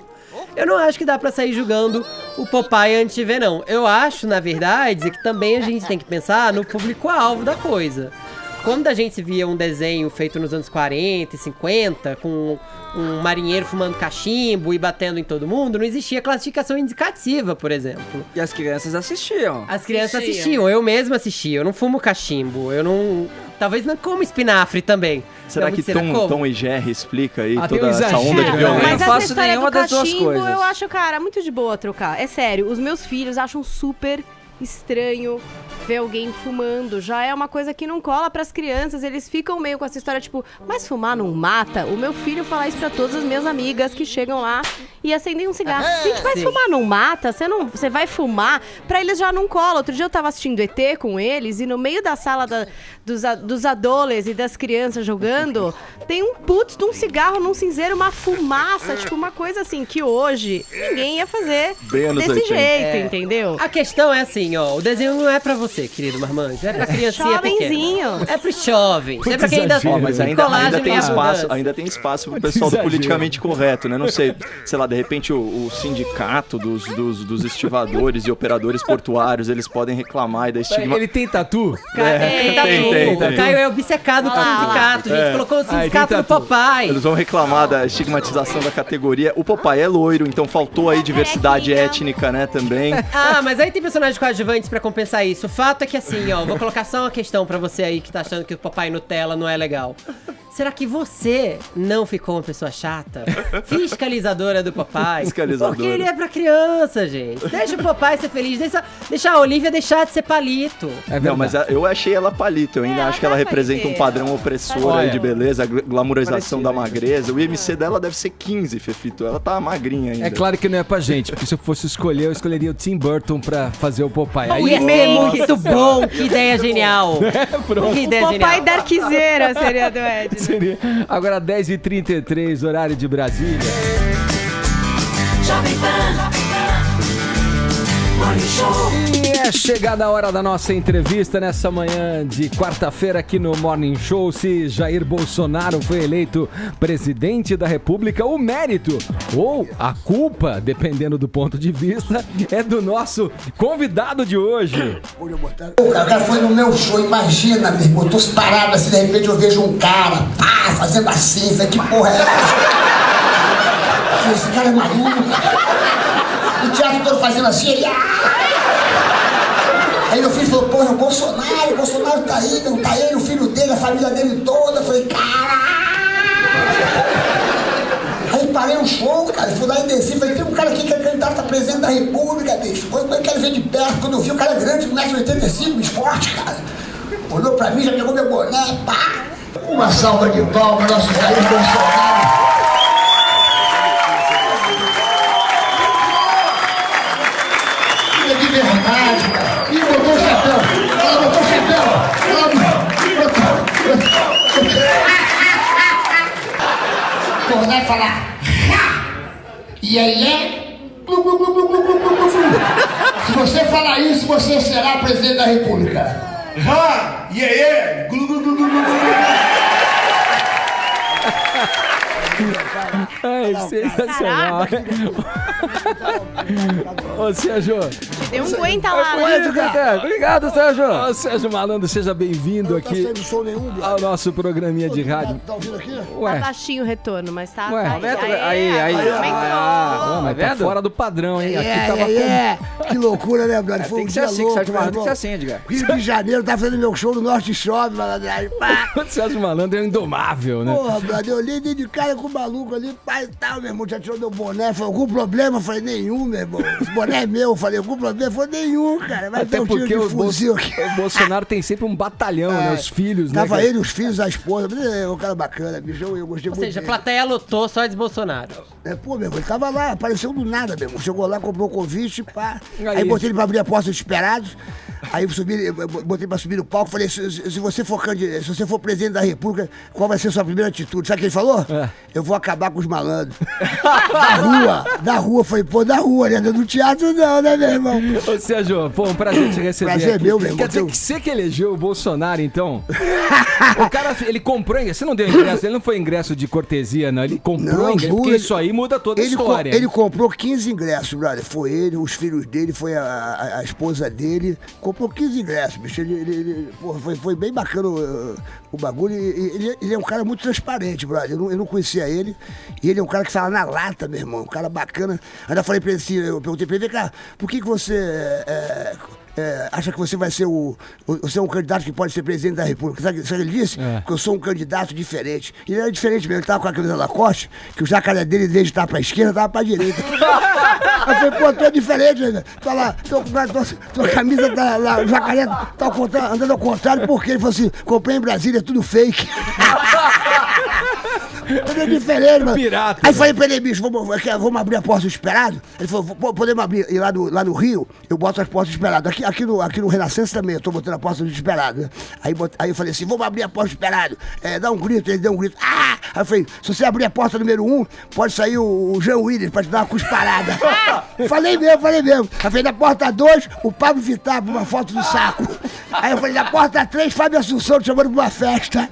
Eu não acho que dá pra sair julgando o Popeye antes de ver, não. Eu acho, na verdade, que também a gente tem que pensar no público-alvo da coisa. Quando a gente via um desenho feito nos anos 40 e 50, com um marinheiro fumando cachimbo e batendo em todo mundo, não existia classificação indicativa, por exemplo. E as crianças assistiam. As crianças assistiam, eu mesma assistia, eu não fumo cachimbo, eu não... Talvez não como espinafre também. Será que Tom e Jerry explica aí toda essa exagero, onda de violência? Mas não essa faço história nenhuma do das duas cachimbo, coisas. eu acho, cara, muito de boa trocar. É sério, os meus filhos acham super estranho ver alguém fumando. Já é uma coisa que não cola pras crianças. Eles ficam meio com essa história, tipo, mas fumar não mata? O meu filho fala isso pra todas as minhas amigas que chegam lá e acendem um cigarro. Gente, mas fumar não mata? Você vai fumar? Pra eles já não cola. Outro dia eu tava assistindo ET com eles e no meio da sala dos adolescentes e das crianças jogando, tem um putz de um cigarro num cinzeiro, uma fumaça, tipo, uma coisa assim, que hoje ninguém ia fazer desse jeito, entendeu? A questão é assim, ó, o desenho não é pra você, querido marmanjo, é pra criancinha Jovenzinhos. pequena. É pros jovens, é pra quem ainda... exagero. Mas ainda tem espaço pro pessoal do politicamente correto, né? Não sei lá, de repente o sindicato dos estivadores e operadores portuários, eles podem reclamar e da estigma... Ele tem tatu? Tem. O Caio é obcecado com o sindicato, gente. Colocou o sindicato do Popeye. Eles vão reclamar da estigmatização da categoria. O Popeye é loiro, então faltou aí diversidade étnica, né, também. Ah, mas aí tem personagens coadjuvantes pra compensar isso. O fato é que assim, ó, vou colocar só uma questão pra você aí que tá achando que o Popeye Nutella não é legal. Será que você não ficou uma pessoa chata? Fiscalizadora do Popeye? Fiscalizadora. Porque ele é pra criança, gente. Deixa o Popeye ser feliz. Deixa a Olivia deixar de ser palito. Não, mas eu achei ela palito. Eu ainda acho que ela representa um padrão opressor aí de beleza, a glamorização da magreza. O IMC dela deve ser 15, Fefito. Ela tá magrinha ainda. É claro que não é pra gente, porque se eu fosse escolher, eu escolheria o Tim Burton pra fazer o Popeye. Aí ia ser muito bom. Que ideia genial. Pronto. Que ideia O Popeye genial. Darkzeira seria do Ed. Seria. Agora 10h33, horário de Brasília. Jovem Pan Morning Show. E é chegada a hora da nossa entrevista nessa manhã de quarta-feira aqui no Morning Show. Se Jair Bolsonaro foi eleito presidente da República, o mérito ou a culpa, dependendo do ponto de vista, é do nosso convidado de hoje. O cara foi no meu show, imagina, meu irmão, eu tô parado assim, de repente eu vejo um cara, fazendo assim, falei, que porra é essa? Esse cara é maluco. O teatro todo fazendo assim, ele... Aí meu filho falou, porra, o Bolsonaro tá aí, não tá ele, o filho dele, a família dele toda. Eu falei, caralho! Aí parei o show, cara, fui lá e desci, falei, tem um cara aqui que é candidato a presidente da República, bicho. Depois eu quero ver de perto, quando eu vi o cara grande, 1,85m, no esporte, cara. Olhou pra mim, já pegou meu boné, pá! Uma salva de palmas, nosso Jair Bolsonaro. De verdade, cara. Ih, botou o chapéu. Ela botou o chapéu. Pô, vai falar. E aí se você falar isso, você será presidente da República. E aí Ai, sensacional. Ô, Sérgio. Deu um aguenta lá. Obrigado, Sérgio. Ô, Sérgio Malandro, seja bem-vindo aqui ao nosso programinha de rádio. Tá ouvindo aqui? Ué. Tá baixinho o retorno, mas tá... Ué, aí. Mas tá fora do padrão, hein? Aqui tava Que loucura, né, brother? Foi Tem um que ser dia assim, louco, Sérgio Malandro, meu tem que ser irmão. assim, Edgar. Rio de Janeiro, tá fazendo meu show no Norte Shopping, malandragem. O Sérgio Malandro é indomável, né? Porra, brother, eu olhei de cara com o maluco ali, pai e tal, meu irmão, já tirou meu boné, falou, algum problema? Eu falei, nenhum, meu irmão, esse boné é meu, eu falei, algum problema? Foi nenhum, cara, vai ter Até um tiro porque de o fuzil aqui. Bolsonaro tem sempre um batalhão, né? Os filhos, né? Tava ele, os filhos, a esposa, é um cara bacana, bicho, eu gostei Ou muito seja, a dele. plateia lotou só de Bolsonaro. Pô, meu irmão, ele tava lá, apareceu do nada, meu irmão, chegou lá, comprou o convite, pá, Aí. aí botei ele pra abrir a porta dos esperados, Aí eu botei pra subir no palco, falei, se você for presidente da República, qual vai ser a sua primeira atitude? Sabe o que ele falou? Eu vou acabar com os malandros. Da rua. Falei, pô, da rua, né? Do teatro não, né, meu irmão? Ô, Sérgio, pô, um prazer te receber Prazer aqui. meu, meu irmão. Quer dizer que você que elegeu o Bolsonaro, então? O cara, ele comprou ingresso, você não deu ingresso, ele não foi ingresso de cortesia, não, ele comprou ingresso, porque isso aí muda toda a história. Ele comprou 15 ingressos, brother, foi ele, os filhos dele, foi a esposa dele, comprou 15 ingressos, bicho, porra, foi bem bacana o bagulho, ele é um cara muito transparente, brother, eu não conhecia ele, e ele é um cara que fala na lata, meu irmão, um cara bacana. Ainda falei pra ele assim, eu perguntei pra ele, vem cá, por que você acha que você vai ser você é um candidato que pode ser presidente da República? Sabe o que ele disse? Que eu sou um candidato diferente. E ele era diferente mesmo, ele tava com a camisa Lacoste, que o jacaré dele, em vez de estar pra esquerda, tava pra direita. Eu falei, pô, tu é diferente, né? Tá lá, tua camisa tá lá, o jacaré tá andando ao contrário, porque ele falou assim, comprei em Brasília, é tudo fake. Tudo é diferente, mano. Pirata, aí falei pra ele, bicho, vamos abrir a porta do esperado? Ele falou, podemos abrir, e lá no Rio, eu boto as portas do esperado. Aqui no Renascença também, eu tô botando a porta do esperado, né? Aí eu falei assim, vamos abrir a porta do esperado. Dá um grito, ele deu um grito. Ah! Aí eu falei, se você abrir a porta número 1, pode sair o Jean Willis pra te dar uma cusparada. Falei mesmo. Aí eu falei, na porta 2, o Pablo Vittar, uma foto do saco. Aí eu falei, na porta 3, Fábio Assunção te chamando pra uma festa.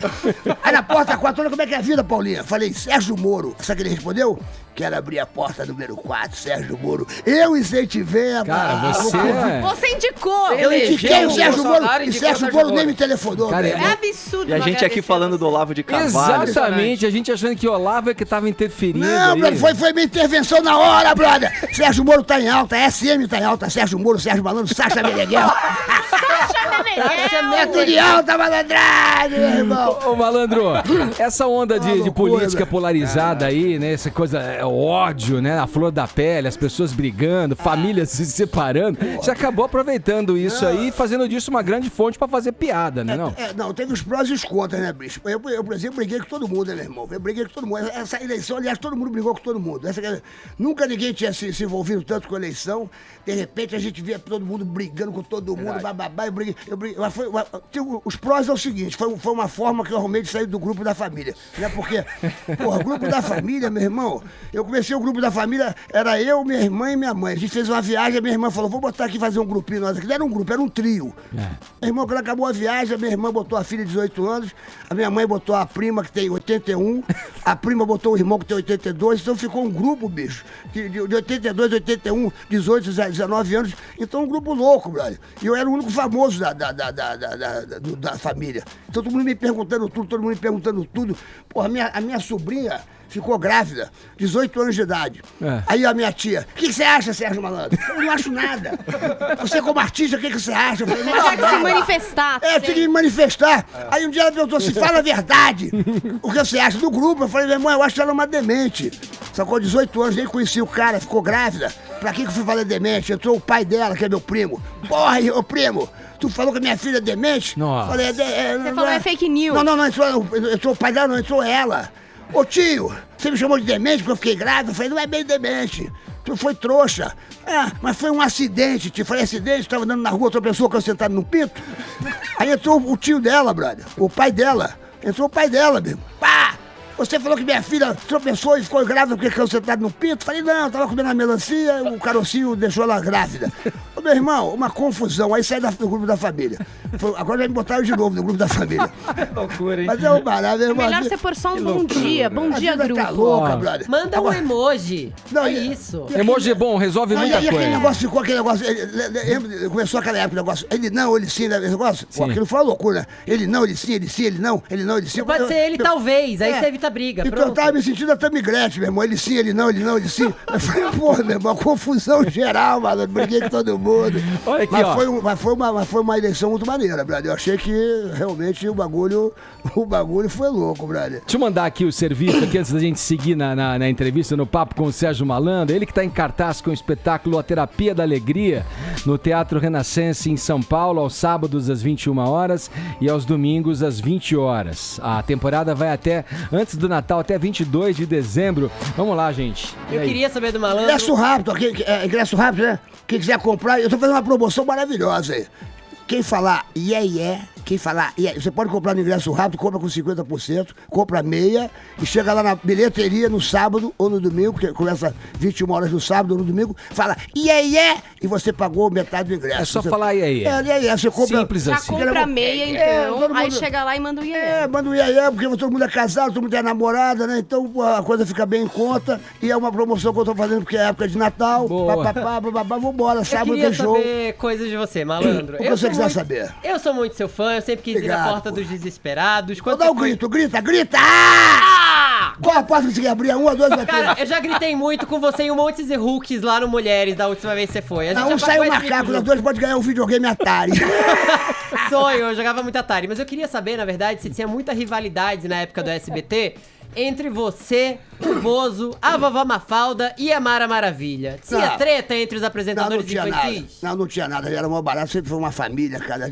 Aí na porta 4, olha como é que é a vida, Paulinha. Falei, Sérgio Moro. Sabe o que ele respondeu? Quero abrir a porta número 4, Sérgio Moro. Eu incentivei a... Cara, Você indicou. Eu indiquei o Sérgio Moro e Sérgio Moro nem me telefonou. Cara, É absurdo. E a gente aqui falando do Olavo de Carvalho. Exatamente, a gente achando que o Olavo é que tava interferindo. Não, aí. brother, foi minha intervenção na hora, brother. Sérgio Moro tá em alta, SM tá em alta, Sérgio Moro, Sérgio Malandro, Sacha Meneghel. É tudo de alta, malandragem, meu irmão. Ô, Malandro, essa onda de loucura, política polarizada aí, né? Essa coisa, o ódio, né? A flor da pele, as pessoas brigando, famílias se separando. Você acabou aproveitando isso aí e fazendo disso uma grande fonte pra fazer piada, né? Não, teve os prós e os contras, né, bicho? Eu, por exemplo, briguei com todo mundo, né, meu irmão? Eu briguei com todo mundo. Essa eleição, aliás, todo mundo brigou com todo mundo. Nunca ninguém tinha se envolvido tanto com a eleição. De repente, a gente via todo mundo brigando com todo mundo, bababá. Eu briguei. Mas os prós é o seguinte, foi uma forma que eu arrumei de sair do grupo da família. Né? Porque, porra, grupo da família, meu irmão, eu comecei o grupo da família, era eu, minha irmã e minha mãe. A gente fez uma viagem, a minha irmã falou, vou botar aqui fazer um grupinho nós aqui. Não era um grupo, era um trio. Meu irmão, quando acabou a viagem, a minha irmã botou a filha de 18 anos, a minha mãe botou a prima que tem 81, a prima botou o irmão que tem 82, então ficou um grupo, bicho, de 82, 81, 18, 19 anos. Então um grupo louco, brother. E eu era o único famoso da família. Então todo mundo me perguntando tudo. Porra, a minha sobrinha ficou grávida, 18 anos de idade. Aí a minha tia, o que você acha, Sérgio Malandro? Eu não acho nada. Você como artista, o que você acha? Eu falei, não acho nada. Se manifestar. Tinha que me manifestar. Aí um dia ela perguntou assim, fala a verdade. O que você acha do grupo? Eu falei, minha irmã, eu acho ela uma demente. Sacou 18 anos, nem conheci o cara, ficou grávida. Pra que eu fui falar demente? Entrou o pai dela, que é meu primo. Porra, ô primo, tu falou que a minha filha é demente? Nossa. Falei, Você falou é fake news. Não entrou o pai dela, não entrou ela. Ô tio, você me chamou de demente porque eu fiquei grávida? Eu falei, não é bem demente. Tu foi trouxa. Mas foi um acidente, tio. Falei, acidente? Tava andando na rua, outra pessoa que eu sentado no pinto. Aí entrou o tio dela, brother. O pai dela. Entrou o pai dela, mesmo. Pá! Você falou que minha filha tropeçou e ficou grávida porque caiu sentado no pinto? Falei, não, tava comendo a melancia, o carocinho deixou ela grávida. Ô, meu irmão, uma confusão. Aí sai do grupo da família. Agora já me botaram de novo no grupo da família. Loucura, hein? Mas é um barato, meu irmão. Melhor você pôr só um bom dia. Bom dia, grupo. Tá louca, brother. Manda um emoji. Não, é isso. Emoji bom, resolve muita e aquele coisa. negócio ficou, começou aquela época, o negócio, ele não, ele sim, esse negócio, pô, aquilo foi uma loucura, ele não, ele sim, ele não, ele sim. Pode ser ele talvez, aí você evita briga, então eu tava me sentindo a Tammy Gretchen, meu irmão, ele sim, ele não, ele sim. Eu falei, porra, meu irmão, confusão geral, mano, briguei com todo mundo. Olha aqui, mas foi uma eleição muito maneira, brother, eu achei que realmente o bagulho foi louco, brother. Deixa eu mandar aqui o serviço aqui antes da gente seguir na entrevista, no papo com o Sérgio Malandro. Ele que está em cartaz com o espetáculo A Terapia da Alegria no Teatro Renascença em São Paulo, aos sábados às 21 horas e aos domingos às 20 horas. A temporada vai até, antes do Natal, até 22 de dezembro. Vamos lá, gente. Eu queria saber do Malandro. Ingresso rápido, né? Quem quiser comprar, eu tô fazendo uma promoção maravilhosa aí. quem falar quem falar, você pode comprar no ingresso rápido, compra com 50%, compra meia e chega lá na bilheteria no sábado ou no domingo, porque começa 21 horas no sábado ou no domingo, fala e você pagou metade do ingresso. É só falar você compra... Simples Já assim. compra meia, então, aí mundo... chega lá e manda o manda o porque todo mundo é casado, todo mundo é namorada, né? Então a coisa fica bem em conta e é uma promoção que eu tô fazendo porque é época de Natal, vambora, sábado tem show. Eu queria saber coisas de você, malandro. O que você quiser saber? Eu sou muito seu fã, eu sempre quis ir na porta dos desesperados. Vou dar um grito, grita! Qual a porta que você quer abrir? 1 ou 2 ou 3? Cara, eu já gritei muito com você em um monte de hooks lá no Mulheres da última vez que você foi. Um saiu macaco, na 2 pode ganhar um videogame Atari. Sonho, eu jogava muito Atari. Mas eu queria saber, na verdade, se tinha muita rivalidade na época do SBT entre você, o Bozo, a Vovó Mafalda e a Mara Maravilha. Tinha treta entre os apresentadores infantis? Não tinha nada. Era mó barato, sempre foi uma família, cara.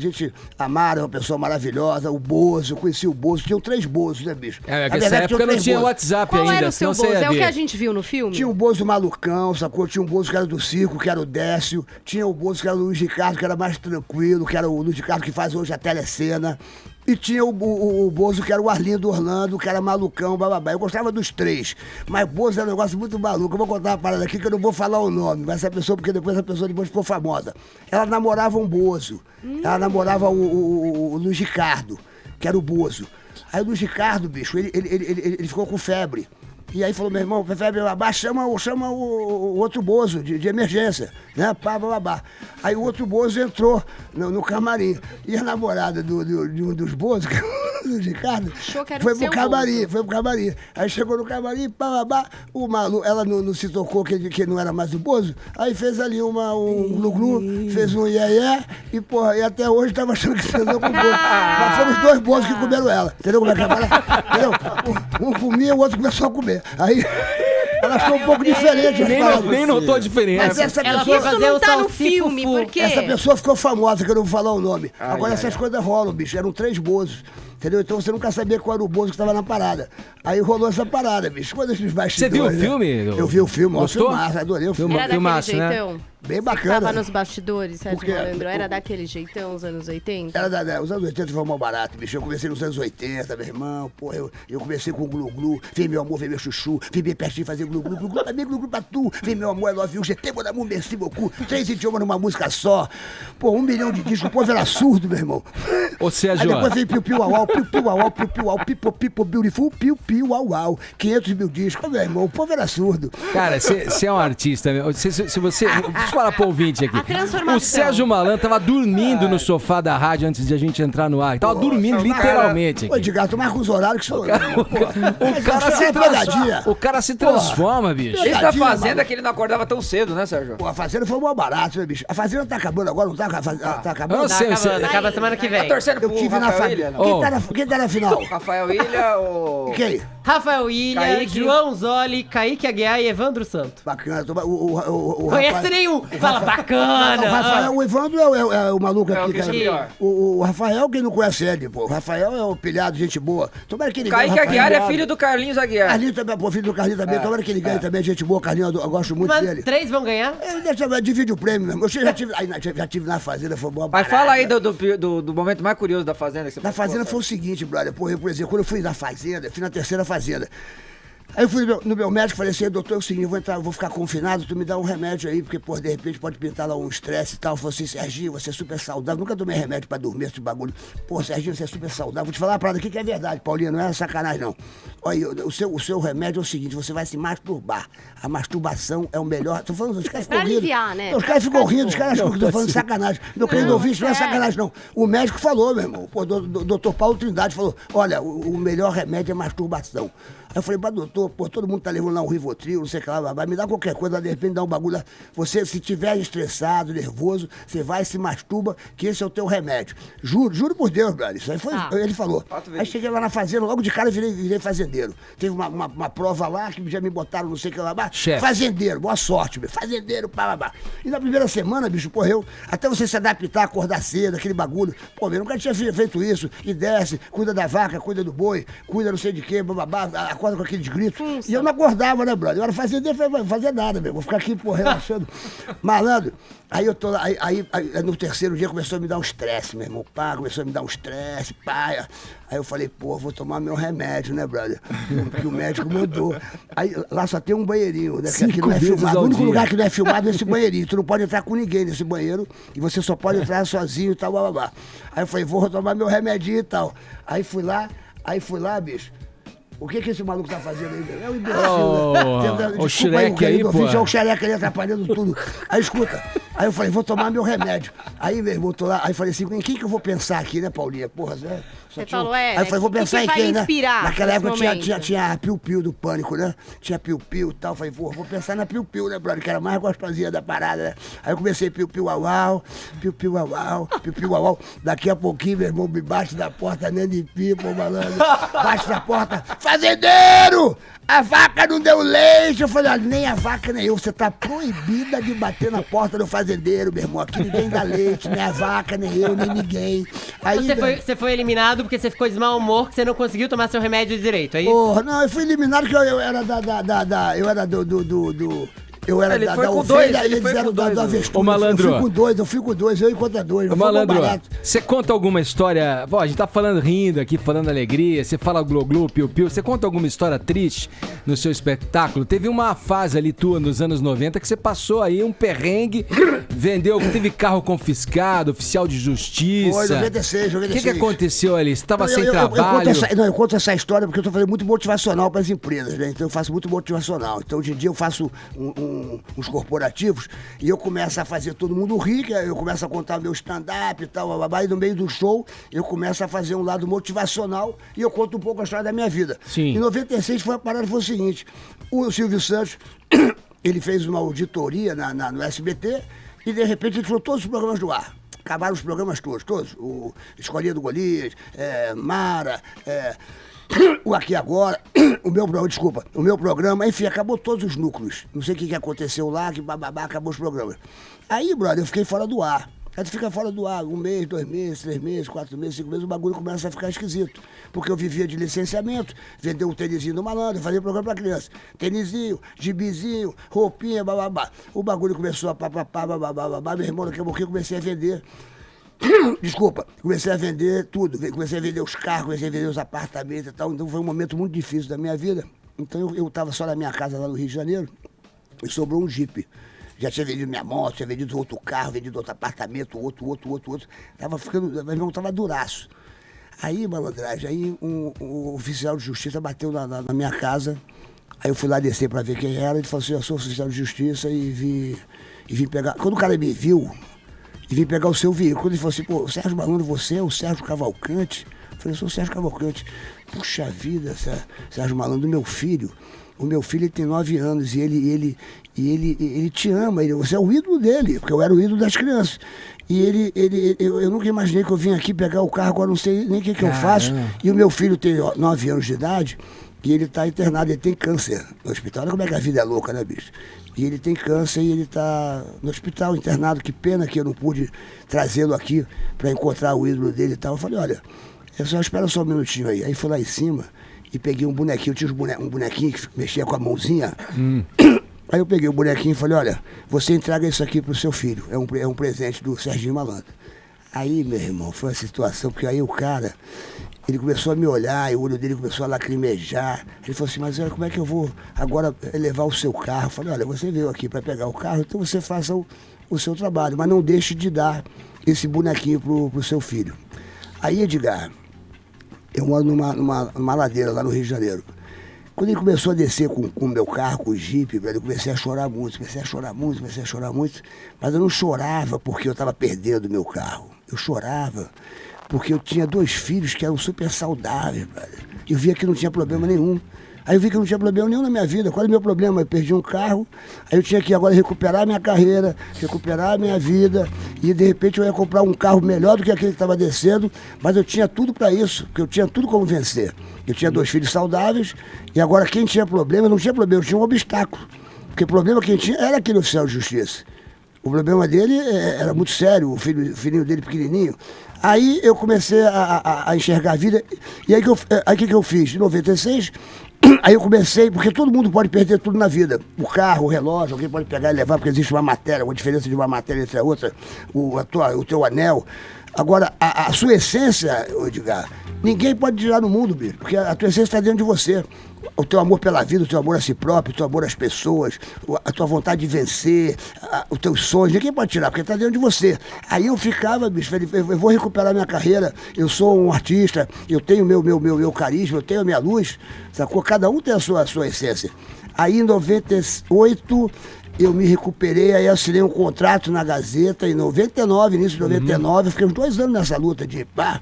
A Mara é uma pessoa maravilhosa, o Bozo, eu conheci o Bozo. Tinham 3 Bozos, né, bicho? Nessa época não tinha WhatsApp ainda. Qual era o seu Bozo? É o que a gente viu no filme? Tinha o Bozo malucão, sacou? Tinha um Bozo que era do circo, que era o Décio. Tinha o Bozo que era o Luiz Ricardo, que era mais tranquilo, que era o Luiz Ricardo que faz hoje a telecena. E tinha o Bozo, que era o Arlindo Orlando, que era malucão, bababá. Eu gostava dos 3. Mas Bozo é um negócio muito maluco. Eu vou contar uma parada aqui que eu não vou falar o nome. Mas essa pessoa, porque depois essa pessoa ficou famosa. Ela namorava um Bozo. Ela namorava o Luiz Ricardo, que era o Bozo. Aí o Luiz Ricardo, bicho, ele ficou com febre. E aí falou, meu irmão, febre, babá, chama o outro Bozo de emergência, né? Aí o outro Bozo entrou no camarim. E a namorada de um dos Bozos, do Ricardo, foi pro camarim. Aí chegou no camarim, o maluco, ela não se tocou que não era mais o Bozo. Aí fez ali um glu-glu, fez um iê e porra, e até hoje tava achando que transou com o Bozo. Mas foram os 2 Bozos que comeram ela. Entendeu como é que é? Entendeu? Um comia, o outro começou a comer. Aí ela achou um pouco diferente. Nem notou a diferença. Mas essa ela pessoa... Isso não tá no filme, por quê? Essa pessoa ficou famosa, que eu não vou falar o nome. Agora essas coisas rolam, bicho. Eram 3 Bozos. Entendeu? Então você nunca sabia qual era o Bozo que estava na parada. Aí rolou essa parada, bicho. Quando esses bastidores... Você viu o filme? Eu vi o filme. Gostou? Adorei o filme. Era daquele jeitão? Né? Bem bacana. Tava nos bastidores, Sérgio Malandro. Era daquele jeitão, os anos 80? Os anos 80 foi mal barato, bicho. Eu comecei nos anos 80, meu irmão. Porra, eu comecei com glu-glu. Vem meu amor, vem meu chuchu. Vem bem pertinho fazer glu-glu. Glu-glu pra mim, glu-glu pra tu. Vem meu amor, I love you. GT, mon amour, merci beaucoup. 3 idiomas numa música só. Pô, 1 milhão de discos. O povo era surdo, meu irmão. Ou seja, aí depois veio piu-piu-au-au, piu-piu-au-au, piu-piu-au, pipo-pipo, beautiful, piu-piu-au-au. 500 mil discos, meu irmão. O povo era surdo. Cara, você é um artista, meu. Se você... Deixa eu falar pro ouvinte aqui. O Sérgio Malandro tava dormindo no sofá da rádio antes de a gente entrar no ar. Tava dormindo literalmente. Ô, Edgar, tu marca os horários que sou. O cara se transforma, bicho. Ele da Fazenda que ele não acordava tão cedo, né, Sérgio? Pô, a Fazenda foi mó barato, né, bicho? A Fazenda tá acabando agora, não tá? Tá acabando? Acaba semana que vem. Tá torcendo pro Rafael Ilha? Quem tá na final? Rafael Ilha ou... Quem? Rafael Ilha, Kaique. João Zoli, Kaique Aguiar e Evandro Santos. Bacana. Conhece nenhum. Fala, bacana. O Rafael, o Evandro é o maluco aqui, cara. O Rafael, quem não conhece ele, pô. O Rafael é um pilhado, gente boa. Tomara que ele ganhe. Kaique Aguiar é filho do Carlinhos Aguiar. Carlinhos também, pô, filho do Carlinhos também. Tomara que ele ganhe também, gente boa. Carlinhos, eu gosto muito dele. 3 vão ganhar? Divide o prêmio mesmo. Eu já tive na Fazenda, foi boa. Mas fala aí do momento mais curioso da Fazenda. Na Fazenda foi o seguinte, brother. Pô, por exemplo, quando eu fui na Fazenda, fui na 3ª Fazenda. Aí eu fui no meu médico e falei assim, doutor, é o seguinte, eu vou ficar confinado, tu me dá um remédio aí, porque, pô, de repente pode pintar lá um estresse e tal. Eu falei assim, Serginho, você é super saudável, nunca tomei remédio pra dormir, esse bagulho. Pô, Serginho, você é super saudável. Vou te falar uma parada aqui que é verdade, Paulinho, não é sacanagem, não. Olha, o seu remédio é o seguinte, você vai se masturbar. A masturbação é o melhor. Tô falando, os caras ficam rindo. Aliviar, né? Os caras ficam rindo, os caras acham que eu tô falando sacanagem. Meu querido ouvinte, não é sacanagem, não. O médico falou, meu irmão. Pô, doutor Paulo Trindade falou, olha, o melhor remédio é masturbação. Aí eu falei, doutor, pô, todo mundo tá levando lá um Rivotril, não sei o que lá, vai me dar qualquer coisa, de repente dá um bagulho lá. Você, se tiver estressado, nervoso, você vai e se masturba, que esse é o teu remédio. Juro por Deus, brother, isso aí foi, ele falou. Aí cheguei lá na fazenda, logo de cara virei fazendeiro. Teve uma prova lá, que já me botaram não sei o que lá, fazendeiro, boa sorte, meu, fazendeiro, pá. E na primeira semana, bicho, porra, até você se adaptar, acordar cedo, aquele bagulho, pô, eu nunca tinha feito isso, e desce, cuida da vaca, cuida do boi, cuida não sei de quê, bababá, acorda com aqueles gritos. E eu não acordava, né, brother? Eu era fazendeiro, falei, não vou fazer nada, meu. Vou ficar aqui, pô, relaxando. Malandro, aí eu tô lá, aí no terceiro dia começou a me dar um estresse, meu irmão. Pá, começou a me dar um estresse, pá. Aí eu falei, pô, vou tomar meu remédio, né, brother? Porque o médico mandou. Aí lá só tem um banheirinho, né? Que aqui não é filmado. O único lugar que não é filmado é esse banheirinho. Tu não pode entrar com ninguém nesse banheiro e você só pode entrar sozinho e tal, blá, blá, blá. Aí eu falei, vou tomar meu remedinho e tal. Aí fui lá, bicho. O que esse maluco tá fazendo aí, meu? É um imbecil, né? O Shrek aí, pô. É o Xereca ali atrapalhando tudo. Aí, escuta. Aí eu falei, vou tomar meu remédio. Aí, meu irmão, tô lá. Aí falei assim, em quem que eu vou pensar aqui, né, Paulinha? Porra, né? Você falou, Aí eu falei, vou pensar em quem, né? Naquela época momento? tinha a Piu-Piu do Pânico, né? Tinha Piu-Piu e tal. Falei, pô, vou pensar na Piu-Piu, né, brother? Que era a mais gostosinha da parada, né? Aí eu comecei Piu-Piu-Au-Au, Piu-Piu-Au-Au, Piu-Piu-Au-Au. Daqui a pouquinho, meu irmão, me bate da porta, Nani Pipo, malandro. Bate da porta, fazendeiro! A vaca não deu leite. Eu falei, olha, nem a vaca nem eu. Você tá proibida de bater na porta do fazendeiro, meu irmão. Aqui ninguém dá leite, nem a vaca, nem eu, nem ninguém. Aí, Você foi eliminado porque você ficou de mau humor, que você não conseguiu tomar seu remédio direito, é isso? Porra, não, eu fui eliminado porque eu era eu era eu era Ele da foi com ovelha dois, e ele eles foi eram com dois, do avestruz. Ô, malandro. Eu fui com dois, eu contra dois, não Ô, foi malandro, barato. você conta alguma história... Bom, a gente tá falando rindo aqui, falando alegria, você fala glu-glu, piu-piu. Você conta alguma história triste no seu espetáculo? Teve uma fase ali tua, nos anos 90, que você passou aí um perrengue, teve carro confiscado, oficial de justiça. Foi, 96. O que aconteceu ali? Você tava sem Eu trabalho? eu conto essa história porque eu tô fazendo muito motivacional para as empresas, né? Então eu faço muito motivacional. Então hoje em dia eu faço uns corporativos e eu começo a fazer todo mundo rir, que eu começo a contar meu stand-up e tal, babá, e no meio do show eu começo a fazer um lado motivacional e eu conto um pouco a história da minha vida. Sim. Em 96 foi a parada, foi o seguinte, o Silvio Santos, ele fez uma auditoria no SBT e de repente ele tirou todos os programas do ar. Acabaram os programas todos. O Escolinha do Golias, Mara, o Aqui Agora, o meu programa, enfim, acabou todos os núcleos. Não sei o que aconteceu lá, que bababá, acabou os programas. Aí, brother, eu fiquei fora do ar. Aí tu fica fora do ar, 1 mês, 2 meses, 3 meses, 4 meses, 5 meses, o bagulho começa a ficar esquisito. Porque eu vivia de licenciamento, vender um tênisinho do malandro, fazia programa pra criança. Tênisinho, gibizinho, roupinha, bababá. O bagulho começou a bababá, meu irmão, daqui a pouquinho eu comecei a vender. Desculpa, comecei a vender tudo, comecei a vender os carros, comecei a vender os apartamentos e tal, então foi um momento muito difícil da minha vida. Então eu tava só na minha casa lá no Rio de Janeiro e sobrou um Jeep. Já tinha vendido minha moto, tinha vendido outro carro, vendido outro apartamento, outro. Tava ficando, meu irmão tava duraço. Aí, malandragem, um oficial de justiça bateu na minha casa, aí eu fui lá descer pra ver quem era, ele falou assim, eu sou oficial de justiça e vim pegar. Quando o cara me viu, e vim pegar o seu veículo. Ele falou assim, pô, Sérgio Malandro, você é o Sérgio Cavalcante? Eu falei, eu sou o Sérgio Cavalcante. Puxa vida, Sérgio Malandro, meu filho. O meu filho ele tem 9 anos e ele te ama. Você é o ídolo dele, porque eu era o ídolo das crianças. E eu nunca imaginei que eu vim aqui pegar o carro, agora não sei nem o que eu faço. E o meu filho tem 9 anos de idade e ele tá internado, ele tem câncer no hospital. Olha como é que a vida é louca, né, bicho? E ele tem câncer e ele tá no hospital, internado. Que pena que eu não pude trazê-lo aqui para encontrar o ídolo dele e tal. Eu falei, olha, espera só um minutinho aí. Aí fui lá em cima e peguei um bonequinho, eu tinha um bonequinho que mexia com a mãozinha. Aí eu peguei o bonequinho e falei, olha, você entrega isso aqui pro seu filho. É um presente do Serginho Malandro. Aí, meu irmão, foi uma situação, porque aí o cara, ele começou a me olhar, e o olho dele começou a lacrimejar. Ele falou assim, mas olha, como é que eu vou agora levar o seu carro? Eu falei, olha, você veio aqui para pegar o carro, então você faça o seu trabalho, mas não deixe de dar esse bonequinho pro seu filho. Aí, Edgar, eu moro numa ladeira lá no Rio de Janeiro. Quando ele começou a descer com o meu carro, com o Jeep, eu comecei a chorar muito, mas eu não chorava porque eu estava perdendo o meu carro. Eu chorava porque eu tinha 2 filhos que eram super saudáveis, brother. Eu via que não tinha problema nenhum. Aí eu vi que não tinha problema nenhum na minha vida. Qual é o meu problema? Eu perdi um carro, aí eu tinha que agora recuperar a minha carreira, recuperar a minha vida, e de repente eu ia comprar um carro melhor do que aquele que estava descendo, mas eu tinha tudo para isso, porque eu tinha tudo como vencer. Eu tinha 2 filhos saudáveis, e agora quem tinha problema, não tinha problema, eu tinha um obstáculo. Porque o problema quem tinha era aquele oficial de justiça. O problema dele era muito sério, o filhinho dele pequenininho. Aí eu comecei a enxergar a vida, e aí o que eu fiz? Em 96, Aí eu comecei, porque todo mundo pode perder tudo na vida. O carro, o relógio, alguém pode pegar e levar, porque existe uma matéria, uma diferença de uma matéria entre a outra, o teu anel. Agora, a sua essência, Edgar, ninguém pode tirar no mundo, bicho, porque a tua essência está dentro de você. O teu amor pela vida, o teu amor a si próprio, o teu amor às pessoas, a tua vontade de vencer, os teus sonhos, ninguém pode tirar, porque está dentro de você. Aí eu ficava, bicho, eu vou recuperar minha carreira, eu sou um artista, eu tenho meu carisma, eu tenho a minha luz, sacou? Cada um tem a sua essência. Aí em 98... eu me recuperei, aí assinei um contrato na Gazeta em 99, início de 99, eu fiquei uns 2 anos nessa luta de pá.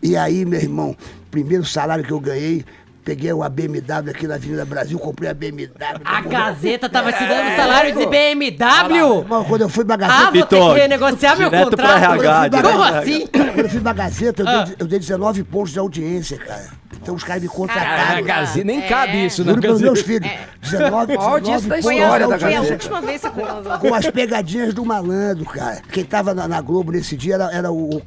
E aí, meu irmão, primeiro salário que eu ganhei, peguei uma BMW aqui na Avenida Brasil, comprei a BMW. A Gazeta tava te dando salário de BMW? Irmão, quando eu fui pra Gazeta... vou ter que renegociar meu contrato? Como assim? Quando eu fui pra Gazeta, eu dei 19 pontos de audiência, cara. Então os caras me contrataram. Gazeta, nem cabe isso, né? Juro pelos meus filhos. 19 pontos da história da Gazeta. Foi a última vez que você falou. Com as pegadinhas do malandro, cara. Quem tava na Globo nesse dia era o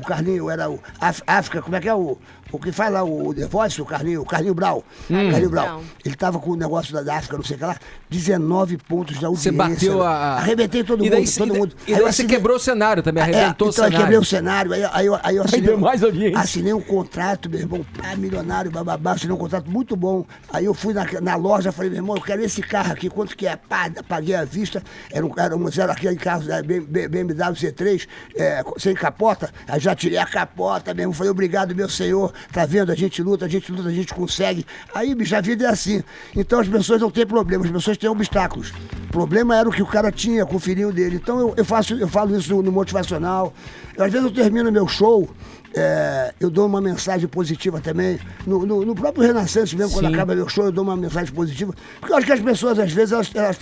Carlinho, era o África, como é que é o que faz lá o The Voice, o Carlinho Brau. Carlinho Brau. Ele tava com o negócio da África, não sei o que lá, 19 pontos de audiência. Você bateu arrebentei todo mundo. E daí você quebrou o cenário também, arrebentou o cenário. Então eu quebrei o cenário, aí eu assinei, mais audiência. Assinei um contrato, meu irmão, milionário, bababá, assinei um contrato muito bom. Aí eu fui na loja, falei, meu irmão, eu quero esse carro aqui, quanto que é? Paguei à vista, era aquele carro BMW C3, sem capota, aí já tirei a capota mesmo, falei, obrigado, meu senhor, tá vendo? A gente luta, a gente consegue. Aí, bicho, a vida é assim. Então as pessoas não têm problema, as pessoas têm obstáculos. O problema era o que o cara tinha com o filhinho dele. Então eu falo isso no motivacional. Às vezes eu termino meu show, eu dou uma mensagem positiva também. No próprio Renascença mesmo, quando acaba meu show, eu dou uma mensagem positiva. Porque eu acho que as pessoas, às vezes, elas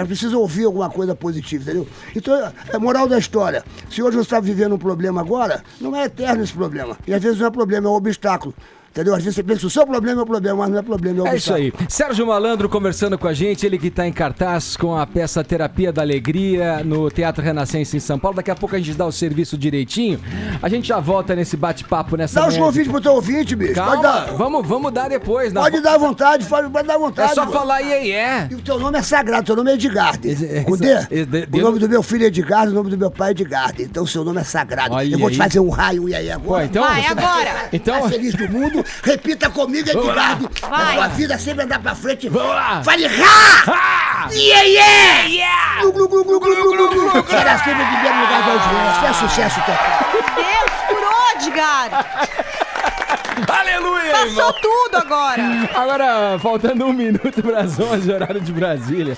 precisam ouvir alguma coisa positiva, entendeu? Então, moral da história. Se hoje você está vivendo um problema agora, não é eterno esse problema. E às vezes não é problema, é um obstáculo. Entendeu? Às vezes você pensa que o seu problema é o problema, mas não é problema, é o obstáculo. É isso aí. Sérgio Malandro conversando com a gente, ele que está em cartaz com a peça Terapia da Alegria no Teatro Renascença em São Paulo. Daqui a pouco a gente dá o serviço direitinho. A gente já volta nesse bate-papo, nessa Dá os convites pro teu ouvinte, bicho. Calma, vamos dar depois. Pode dar à vontade, pode dar à vontade. É só falar E o teu nome é sagrado, o teu nome é Edgardo. Com D? O nome do meu filho é Edgardo, o nome do meu pai é Edgardo. Então o seu nome é sagrado. Eu vou te fazer um raio e aí agora. Então, vai, agora. Então, mais feliz do mundo, repita comigo, Edgardo. Vai. A sua vida sempre andar pra frente. Vamos lá. Fale rá! Yeah! Glu, glu, glu, glu, glu, glu, glu. Será sempre em primeiro lugar de audiência. É sucesso, então. Deus, curou, Edgar. Aleluia, Passou irmão. tudo agora. Agora, faltando 1 minuto para as 11, horário de Brasília.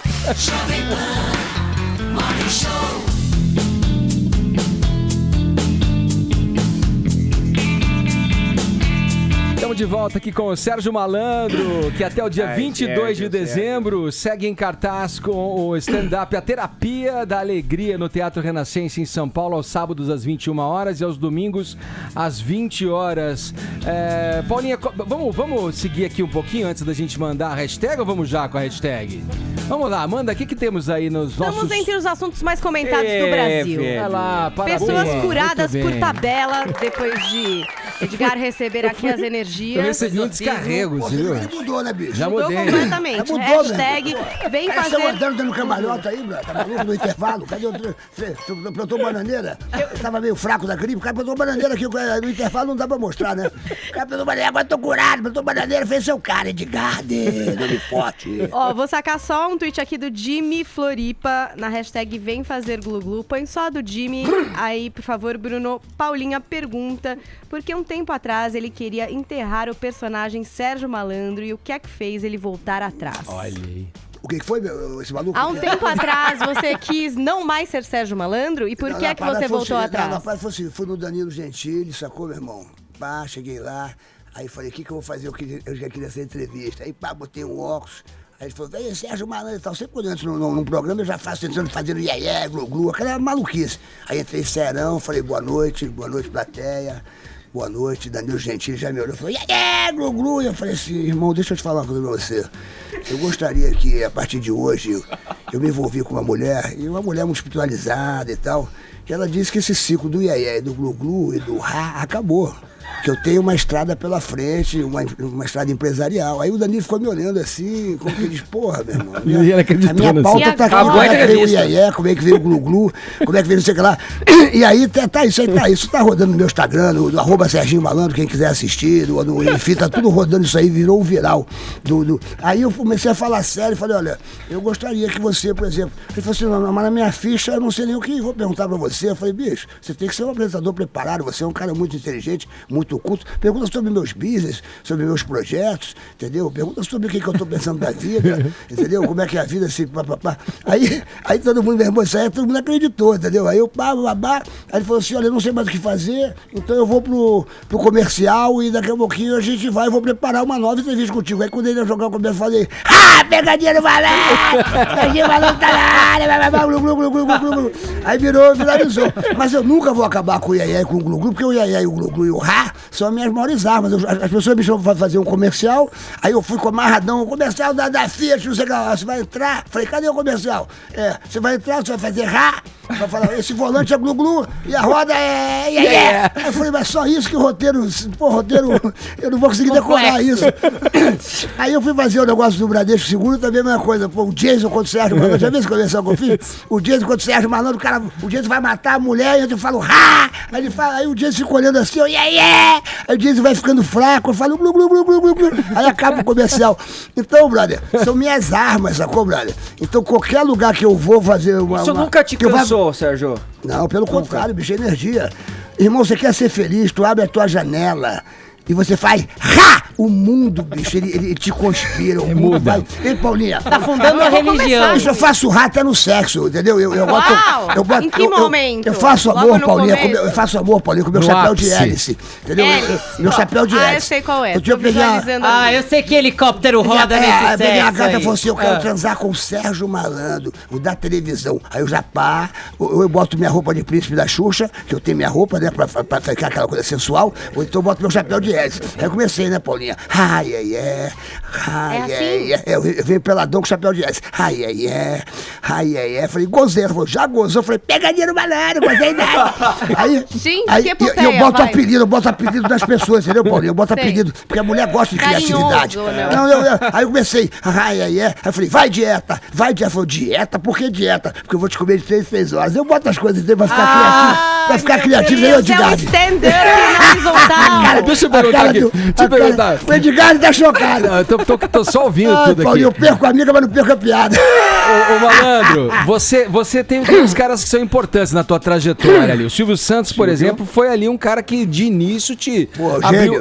Estamos de volta aqui com o Sérgio Malandro, que até o dia 22 de dezembro segue em cartaz com o stand-up A Terapia da Alegria no Teatro Renascença em São Paulo, aos sábados às 21 horas e aos domingos às 20 horas. Paulinha, vamos seguir aqui um pouquinho antes da gente mandar a hashtag ou vamos já com a hashtag? Vamos lá, Amanda, o que temos aí nos nossos... Estamos entre os assuntos mais comentados do Brasil. Olha lá, parabéns. Pessoas curadas por tabela depois de Edgar receber aqui as energias. Eu recebi um descarrego, você viu? viu? Mudou, né, bicho? Já Mudou mudei. completamente. Mudou, hashtag vem Você fazer... andando dando cambalhota aí, bro? Tá maluco no intervalo? Cadê o... Você plantou bananeira? Eu tava meio fraco da gripe. O cara plantou bananeira aqui no intervalo, não dá pra mostrar, né? O cara plantou bananeira, agora tô curado. Plantou bananeira, fez seu cara, Edgardo. Nome forte. Ó, vou sacar só um tweet aqui do Jimmy Floripa na hashtag vem fazer glu-glu. Põe só do Jimmy. Aí, por favor, Bruno. Paulinha pergunta porque um tempo atrás ele queria enterrar o personagem Sérgio Malandro e o que é que fez ele voltar atrás? Olha aí. O que foi, esse maluco? Há um tempo atrás você quis não mais ser Sérgio Malandro e por que é que você voltou atrás? Não, foi assim, fui no Danilo Gentili, sacou, meu irmão? Pá, cheguei lá, aí falei, o que eu vou fazer? Eu já queria essa entrevista. Aí, pá, botei um óculos. Aí ele falou, vem, Sérgio Malandro e tal. Sempre quando eu entro num programa, eu já faço tentando fazendo iê, glu-glu, aquela maluquice. Aí entrei serão, falei, boa noite, plateia. Boa noite, Danilo Gentili já me olhou e falou, glu-glu. E eu falei assim, irmão, deixa eu te falar uma coisa pra você. Eu gostaria que, a partir de hoje, eu me envolvi com uma mulher, e uma mulher muito espiritualizada e tal, que ela disse que esse ciclo do iê, do glu-glu e do rá acabou. que eu tenho uma estrada pela frente, uma estrada empresarial. Aí o Danilo ficou me olhando assim, como que diz, porra, meu irmão. A minha pauta tá aqui, como é que veio o Iê, como é que veio o Glu-Glu, como é que veio não sei o que lá. E aí isso tá rodando no meu Instagram, no @Serginho Malandro, quem quiser assistir, enfim, tá tudo rodando isso aí, virou um viral. Aí eu comecei a falar sério, falei, olha, eu gostaria que você, por exemplo, ele falou assim, não, mas na minha ficha eu não sei nem o que vou perguntar pra você. Eu falei, bicho, você tem que ser um apresentador preparado, você é um cara muito inteligente, muito culto, pergunta sobre meus business, sobre meus projetos, entendeu? Pergunta sobre o que eu tô pensando da vida, entendeu? Como é que é a vida, assim, papapá. Aí todo mundo, meu irmão, isso aí todo mundo acreditou, entendeu? Aí eu, aí ele falou assim, olha, eu não sei mais o que fazer, então eu vou pro comercial e daqui a pouquinho a gente vai, eu vou preparar uma nova entrevista contigo. Aí quando ele ia jogar o comercial, eu falei, pegadinha do Malandro! Serginho Malandro tá na área, glu. Aí viralizou. Mas eu nunca vou acabar com o Iê e com o Glu-Glu, porque o Iê e o Glu-Glu e o Rá são as minhas maiores armas. As pessoas me chamam pra fazer um comercial, aí eu fui com amarradão, o comercial da Fiat, não sei o que lá, você vai entrar? Falei, cadê o comercial? Você vai entrar, você vai fazer Rá? Vai falar, esse volante é Glu-Glu e a roda é Iê. Aí eu falei, mas só isso que o roteiro, eu não vou conseguir decorar isso. Aí eu fui fazer o negócio do Bradesco Seguro, também a mesma coisa. Pô, o Jason contra o Sérgio Malandro, já viu esse comercial que eu fiz? O Jason contra o Sérgio Malandro, o Jason vai matar a mulher, e eu falo, Rá! Aí o Jason fica olhando assim, Iê! Aí o Jason vai ficando fraco, eu falo, Glu. Aí acaba o comercial. Então, brother, são minhas armas, sacou, brother? Então, qualquer lugar que eu vou fazer Isso nunca te cansou, Sérgio? Não, pelo contrário, bicho, é energia. Irmão, você quer ser feliz, tu abre a tua janela e você faz Rá! O mundo, bicho, ele te conspira. O mundo vai. Ei, Paulinha. Tá fundando uma religião. Bicho, eu faço Rá até no sexo, entendeu? Eu boto. Em que momento? Eu faço amor, Paulinha. Eu faço amor, Paulinha, com meu chapéu de hélice. Entendeu? Meu chapéu de hélice. Eu sei qual é. Eu sei que helicóptero roda nesse sexo. Minha gata falou assim: eu quero transar com o Sérgio Malandro, o da televisão. Aí eu já eu boto minha roupa de príncipe da Xuxa, que eu tenho minha roupa, né, pra ficar aquela coisa sensual, ou então eu boto meu chapéu de hélice. Aí eu comecei, né, Paulinha? Eu venho peladão com chapéu de hélice. Falei, gozei. Ela falou, já gozou? Eu falei, pegadinha no Malandro, gozei nada. Aí eu boto apelido das pessoas, entendeu, Paulinho? Eu boto apelido, porque a mulher gosta de criatividade. Aí eu comecei, Aí eu falei, vai dieta. Ela falou, dieta? Por que dieta? Porque eu vou te comer de 3 em 3 horas. Eu boto as coisas dele pra ficar criativo. Vai ficar criativo, aí, Edgar. É um stand-up na horizontal. Deixa eu perguntar aqui. O Edgar tá chocado. Tô só ouvindo tudo aqui. Eu perco a amiga, mas não perco a piada. Ô Malandro, você tem uns caras que são importantes na tua trajetória ali. O Silvio Santos, por exemplo, foi ali um cara que de início te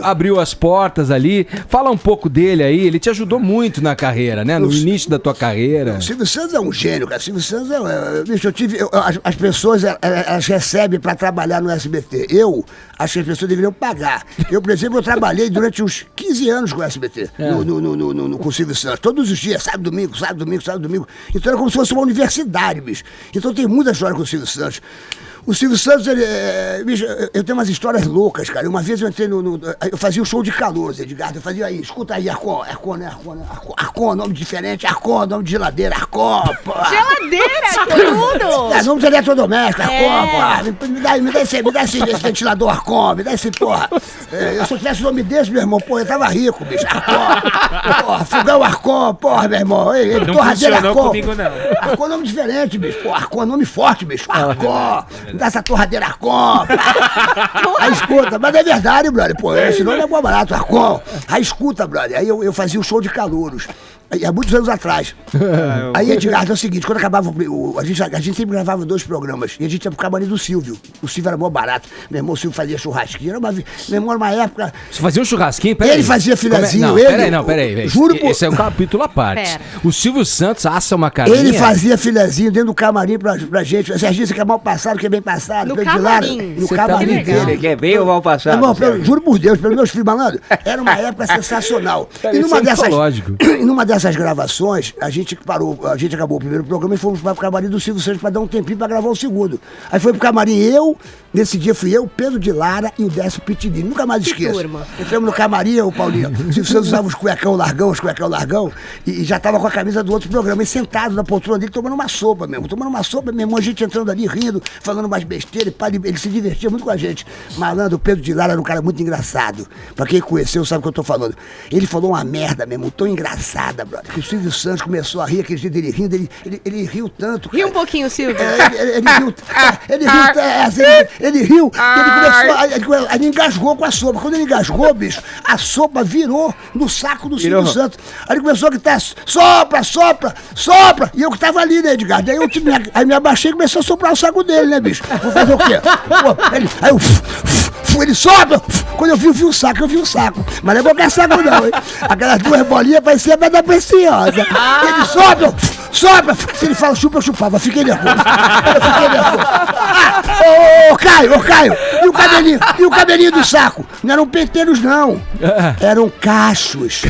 abriu as portas ali. Fala um pouco dele aí, ele te ajudou muito na carreira, né? No início da tua carreira. O Silvio Santos é um gênio, cara. O Silvio Santos bicho, as pessoas, elas recebem pra trabalhar no SBT. Eu acho que as pessoas deveriam pagar. Eu, por exemplo, eu trabalhei durante uns 15 anos com o SBT, com o Silvio Santos. Todos os dias, sábado, domingo. Então era como se fosse uma universidade, bicho. Então tem muita história com o Silvio Santos. O Silvio Santos, bicho, eu tenho umas histórias loucas, cara. Uma vez eu entrei eu fazia o show de calor, Edgar. Eu fazia aí, escuta aí, Arcon, nome diferente, Arcon, nome de geladeira, Arcon, pô. Geladeira, tudo! Nome de eletrodoméstico, Arcon, pô. Me dá esse ventilador, Arcon, me dá esse, porra. Se eu tivesse nome desse, meu irmão, pô, eu tava rico, bicho, Arcon. Porra, fogão Arcon, porra, meu irmão. Não funcionou comigo, não. Arcon, nome diferente, bicho, pô. Arcon, nome forte, bicho, Arcon. Dá essa torradeira Arcon. Aí escuta, mas é verdade, brother. Pô, esse nome é bom barato, Arcon. Aí escuta, brother. Aí eu fazia o show de calouros. Há muitos anos atrás. Aí, Edgar, é o seguinte, quando acabava a gente sempre gravava 2 programas. E a gente ia pro camarim do Silvio. O Silvio era mó barato. Meu irmão, o Silvio fazia churrasquinho. Meu irmão, era uma época... Você fazia um churrasquinho? Peraí. Ele fazia filezinho. Peraí. Juro por... Esse é um capítulo à parte. O Silvio Santos assa uma carinha. Ele fazia filezinho dentro do camarim pra gente. Serginho, você quer mal passado, quer bem passado. No camarim. No camarim dele. Quer bem ou mal passado? Irmão, juro por Deus, pelos meus filhos, malandro, era uma época sensacional. E numa dessas gravações, a gente acabou o primeiro programa e fomos para o camarim do Silvio Santos para dar um tempinho para gravar o segundo. Aí foi pro camarim eu, Nesse dia fui eu, Pedro de Lara e o Décio Pitinini. Nunca mais esqueço. Turma. Entramos no camarim, o Paulinho. Se vocês usavam os cuecão largão, e já tava com a camisa do outro programa. E sentado na poltrona dele, tomando uma sopa mesmo. Meu irmão, a gente entrando ali, rindo, falando mais besteira. Ele se divertia muito com a gente. Malandro, o Pedro de Lara era um cara muito engraçado. Pra quem conheceu, sabe o que eu tô falando. Ele falou uma merda, meu irmão, tão engraçada, brother. Que o Silvio Santos começou a rir, aquele jeito dele rindo, ele riu tanto. Ri um pouquinho, Silvio. Ele riu, ele engasgou com a sopa. Quando ele engasgou, bicho, a sopa virou no saco do Silvio Santos. Aí ele começou a gritar, sopra! E eu que tava ali, né, Edgar? Daí aí me abaixei e comecei a soprar o saco dele, né, bicho? Vou fazer o quê? Ele sopra! Quando eu vi o saco. Mas não é qualquer saco não, hein? Aquelas 2 bolinhas pareciam pedra preciosa. Ele sopra! Se ele fala chupa, eu chupava. Fiquei nervoso. Ô Caio! E o cabelinho do saco? Não eram penteiros, não. Eram cachos.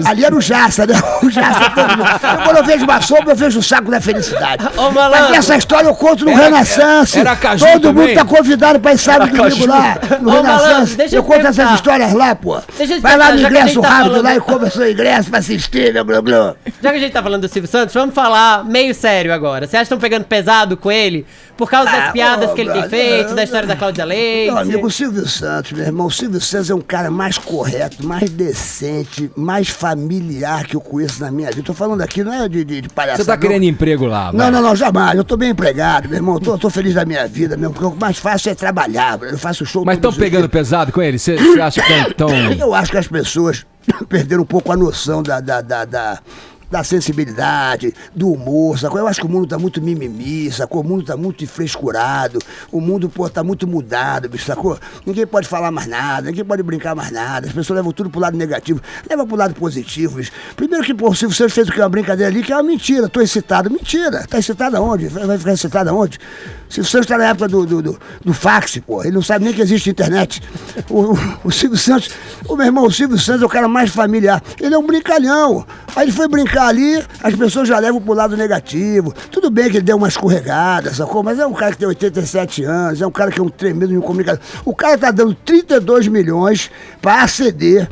Ali era o Jaça, né? O Jaça todo. Quando eu vejo uma sopa, eu vejo o saco da felicidade. Mas essa história eu conto no Renaissance. Era caju todo também. mundo tá convidado pra ir sábado comigo lá. No Renaissance. Eu conto essas histórias lá, pô. Vai lá no ingresso rápido lá e compra seu ingresso pra assistir, meu glu-glu. Já que a gente tá falando do Silvio Santos, vamos falar meio sério agora. Vocês acham que estão pegando pesado com ele? Por causa das piadas que ele tem feito, da história da Cláudia Leite? Meu amigo, o Silvio Santos, meu irmão, o Silvio Santos é um cara mais correto, mais decente, mais familiar que eu conheço na minha vida. Tô falando aqui, não é de palhaçada. Você tá querendo emprego lá, Não, jamais. Eu tô bem empregado, meu irmão. Tô feliz da minha vida, meu. Porque o mais fácil é trabalhar. Eu faço show. Mas estão pegando pesado com ele? Você acha que estão... Eu acho que as pessoas perderam um pouco a noção da sensibilidade, do humor, sacou? Eu acho que o mundo tá muito mimimi, sacou? O mundo tá muito frescurado, o mundo, pô, tá muito mudado, bicho, sacou? Ninguém pode falar mais nada, ninguém pode brincar mais nada, as pessoas levam tudo pro lado negativo, leva pro lado positivo, bicho. Primeiro que, pô, o Silvio Santos fez o que? Uma brincadeira ali, que é uma mentira, tô excitado. Mentira, tá excitado aonde? Vai ficar excitado aonde? O Silvio Santos tá na época do fax, pô, ele não sabe nem que existe internet. O Silvio Santos, meu irmão, o Silvio Santos é o cara mais familiar, ele é um brincalhão. Aí ele foi brincar ali, as pessoas já levam pro lado negativo. Tudo bem que ele deu uma escorregada, sacou? Mas é um cara que tem 87 anos, é um cara que é um tremendo de um comunicador. O cara tá dando 32 milhões pra aceder.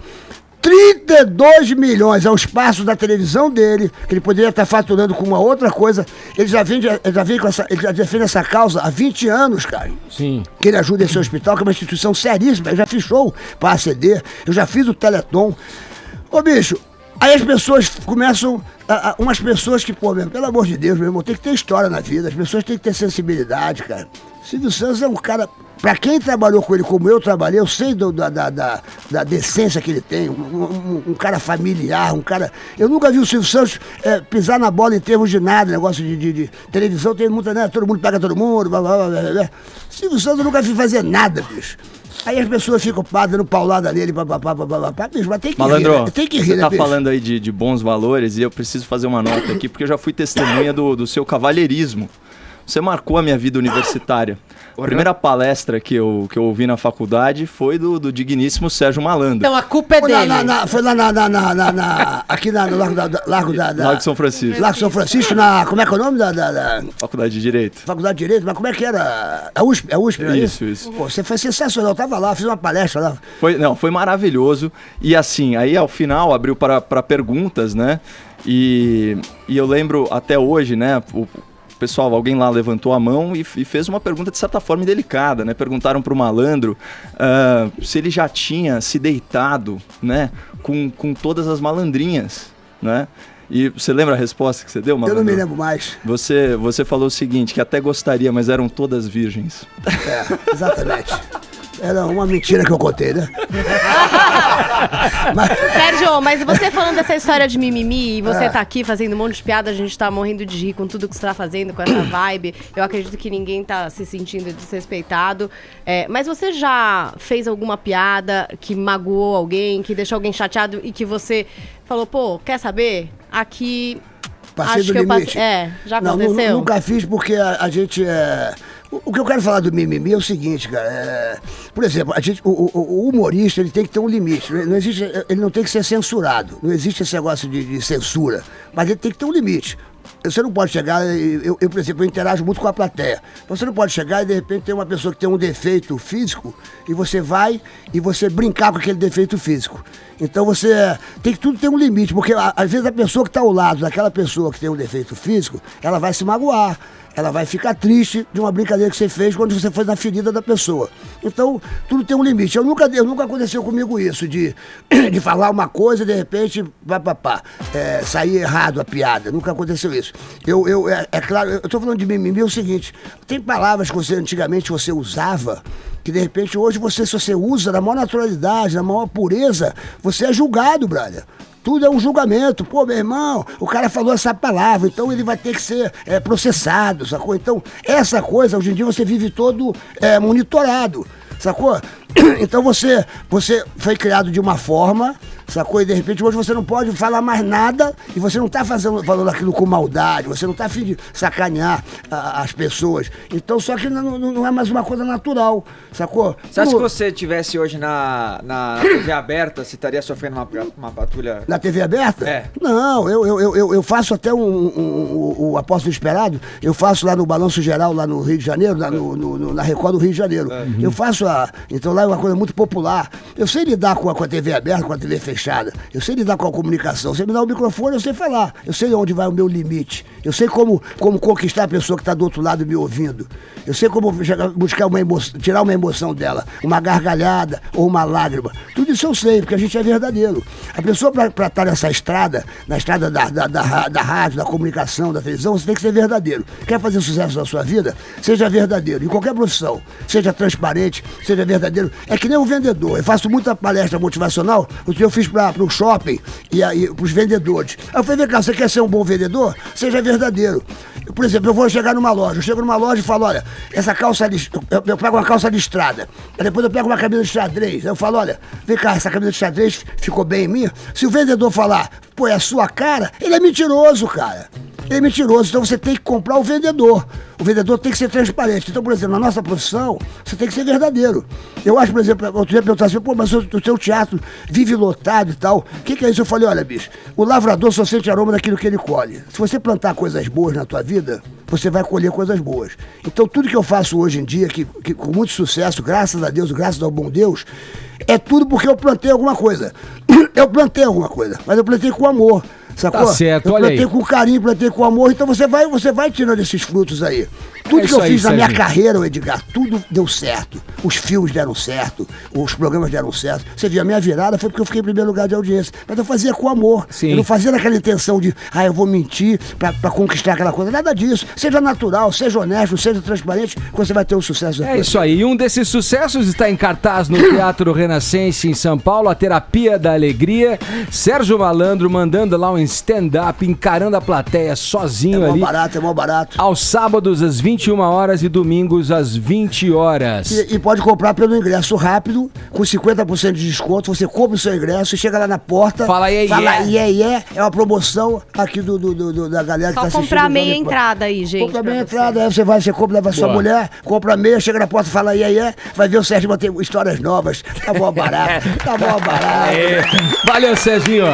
32 milhões ao espaço da televisão dele, que ele poderia estar faturando com uma outra coisa. Ele já defende essa causa há 20 anos, cara. Sim. Que ele ajuda esse hospital, que é uma instituição seríssima. Eu já fiz show pra aceder, eu já fiz o Teleton. Ô, bicho, aí as pessoas começam, umas pessoas que, pô, mesmo, pelo amor de Deus, meu irmão, tem que ter história na vida, as pessoas têm que ter sensibilidade, cara. Silvio Santos é um cara, pra quem trabalhou com ele como eu trabalhei, eu sei da decência que ele tem, um cara familiar, um cara... Eu nunca vi o Silvio Santos pisar na bola em termos de nada, negócio de televisão, tem muita, né, todo mundo pega todo mundo, blá, blá, blá, blá. Silvio Santos eu nunca vi fazer nada, bicho. Aí as pessoas ficam dando paulada nele, bicho, mas tem que Malandro, rir, né? Tem que rir, você tá né, bicho? falando aí de bons valores e eu preciso fazer uma nota aqui, porque eu já fui testemunha do seu cavalheirismo. Você marcou a minha vida universitária. A primeira palestra que eu ouvi na faculdade foi do digníssimo Sérgio Malandro. Então a culpa é dele. Foi lá aqui no Largo Largo de São Francisco. Largo de São Francisco, como é que é o nome da... Faculdade de Direito. Faculdade de Direito, mas como é que era? A USP, não é Isso. Pô, você foi sensacional, eu tava lá, fiz uma palestra lá. Foi maravilhoso. E assim, aí ao final abriu para perguntas, né? E eu lembro até hoje, né? Pessoal, alguém lá levantou a mão e fez uma pergunta de certa forma delicada, né? Perguntaram pro Malandro se ele já tinha se deitado, né? Com todas as malandrinhas, né? E você lembra a resposta que você deu, Malandro? Eu não me lembro mais. Você falou o seguinte, que até gostaria, mas eram todas virgens. Exatamente. Era uma mentira que eu contei, né? Sérgio, mas você falando dessa história de mimimi, e você tá aqui fazendo um monte de piada, a gente tá morrendo de rir com tudo que você tá fazendo, com essa vibe. Eu acredito que ninguém tá se sentindo desrespeitado. Mas você já fez alguma piada que magoou alguém, que deixou alguém chateado e que você falou, pô, quer saber? Aqui... Passei acho do que limite. Já aconteceu? Não, nunca fiz porque a gente... O que eu quero falar do mimimi é o seguinte, cara. Por exemplo, o humorista ele tem que ter um limite. Não existe, ele não tem que ser censurado. Não existe esse negócio de censura. Mas ele tem que ter um limite. você não pode chegar, por exemplo, eu interajo muito com a plateia. Você não pode chegar e de repente tem uma pessoa que tem um defeito físico e você vai e você brincar com aquele defeito físico. Então tudo tem um limite, porque às vezes a pessoa que está ao lado daquela pessoa que tem um defeito físico, ela vai se magoar. Ela vai ficar triste de uma brincadeira que você fez quando você foi na ferida da pessoa. Então, tudo tem um limite. Nunca aconteceu comigo isso, de falar uma coisa e de repente, sair errado a piada. Nunca aconteceu isso. É claro, eu tô falando de mimimi, é o seguinte, tem palavras que antigamente você usava, que de repente hoje se você usa na maior naturalidade, na maior pureza, você é julgado, brother. Tudo é um julgamento. Pô, meu irmão, o cara falou essa palavra, então ele vai ter que ser processado, sacou? Então, essa coisa, hoje em dia, você vive todo monitorado, sacou? Então, você foi criado de uma forma, sacou? E de repente hoje você não pode falar mais nada e você não tá falando aquilo com maldade, você não tá a fim de sacanear as pessoas. Então, só que não é mais uma coisa natural, sacou? Você acha que você estivesse hoje na TV aberta, você estaria sofrendo uma patrulha? Na TV aberta? É. Não, eu faço até o Apóstolo Esperado, eu faço lá no Balanço Geral, lá no Rio de Janeiro, lá na Record do Rio de Janeiro. Eu faço então lá é uma coisa muito popular. Eu sei lidar com a TV aberta, com a TV fechada. Eu sei lidar com a comunicação. Você me dá o microfone, eu sei falar. Eu sei onde vai o meu limite. Eu sei como conquistar a pessoa que está do outro lado me ouvindo. Eu sei como buscar tirar uma emoção dela, uma gargalhada ou uma lágrima. Tudo isso eu sei, porque a gente é verdadeiro. A pessoa, para estar nessa estrada, na estrada da rádio, da comunicação, da televisão, você tem que ser verdadeiro. Quer fazer sucesso na sua vida? Seja verdadeiro. Em qualquer profissão. Seja transparente, seja verdadeiro. É que nem um vendedor. Eu faço muita palestra motivacional, o que eu fiz para o shopping e para os vendedores. Aí eu falei, vem cá, você quer ser um bom vendedor? Seja verdadeiro. Por exemplo, eu vou chegar numa loja, eu chego numa loja e falo, olha, essa calça eu pego uma calça listrada, aí depois eu pego uma camisa de xadrez, aí eu falo, olha, vem cá, essa camisa de xadrez ficou bem em mim. Se o vendedor falar, pô, é a sua cara, ele é mentiroso, cara. Ele é mentiroso, então você tem que comprar o vendedor. O vendedor tem que ser transparente. Então, por exemplo, na nossa profissão, você tem que ser verdadeiro. Eu acho, por exemplo, outro dia perguntar assim, pô, mas o seu teatro vive lotado e tal. O que é isso? Eu falei, olha, bicho, o lavrador só sente aroma daquilo que ele colhe. Se você plantar coisas boas na tua vida, você vai colher coisas boas. Então, tudo que eu faço hoje em dia, que com muito sucesso, graças a Deus, graças ao bom Deus, é tudo porque eu plantei alguma coisa. Eu plantei alguma coisa, mas eu plantei com amor. Sacou? Tá certo, eu olha aí. plantei com carinho, plantei com amor, então você vai tirando esses frutos aí. Tudo que eu fiz na minha carreira, Edgar, tudo deu certo. Os filmes deram certo, os programas deram certo. Você viu, a minha virada foi porque eu fiquei em primeiro lugar de audiência. Mas eu fazia com amor. Sim. Eu não fazia naquela intenção de, eu vou mentir pra conquistar aquela coisa. Nada disso. Seja natural, seja honesto, seja transparente, que você vai ter o sucesso. É isso aí. E um desses sucessos está em cartaz no Teatro Renascença em São Paulo, a Terapia da Alegria. Sérgio Malandro mandando lá um stand-up, encarando a plateia sozinho ali. É mó barato. Aos sábados às 21 horas e domingos às 20 horas. E pode comprar pelo ingresso rápido, com 50% de desconto. Você compra o seu ingresso e chega lá na porta. Fala é uma promoção aqui da galera que tá assistindo. Só comprar meia entrada aí, gente. Compra meia entrada, aí você compra, leva sua mulher, compra meia, chega na porta, fala vai ver o Sérgio vai ter histórias novas. Tá bom barato, tá bom barato. Valeu, Serginho.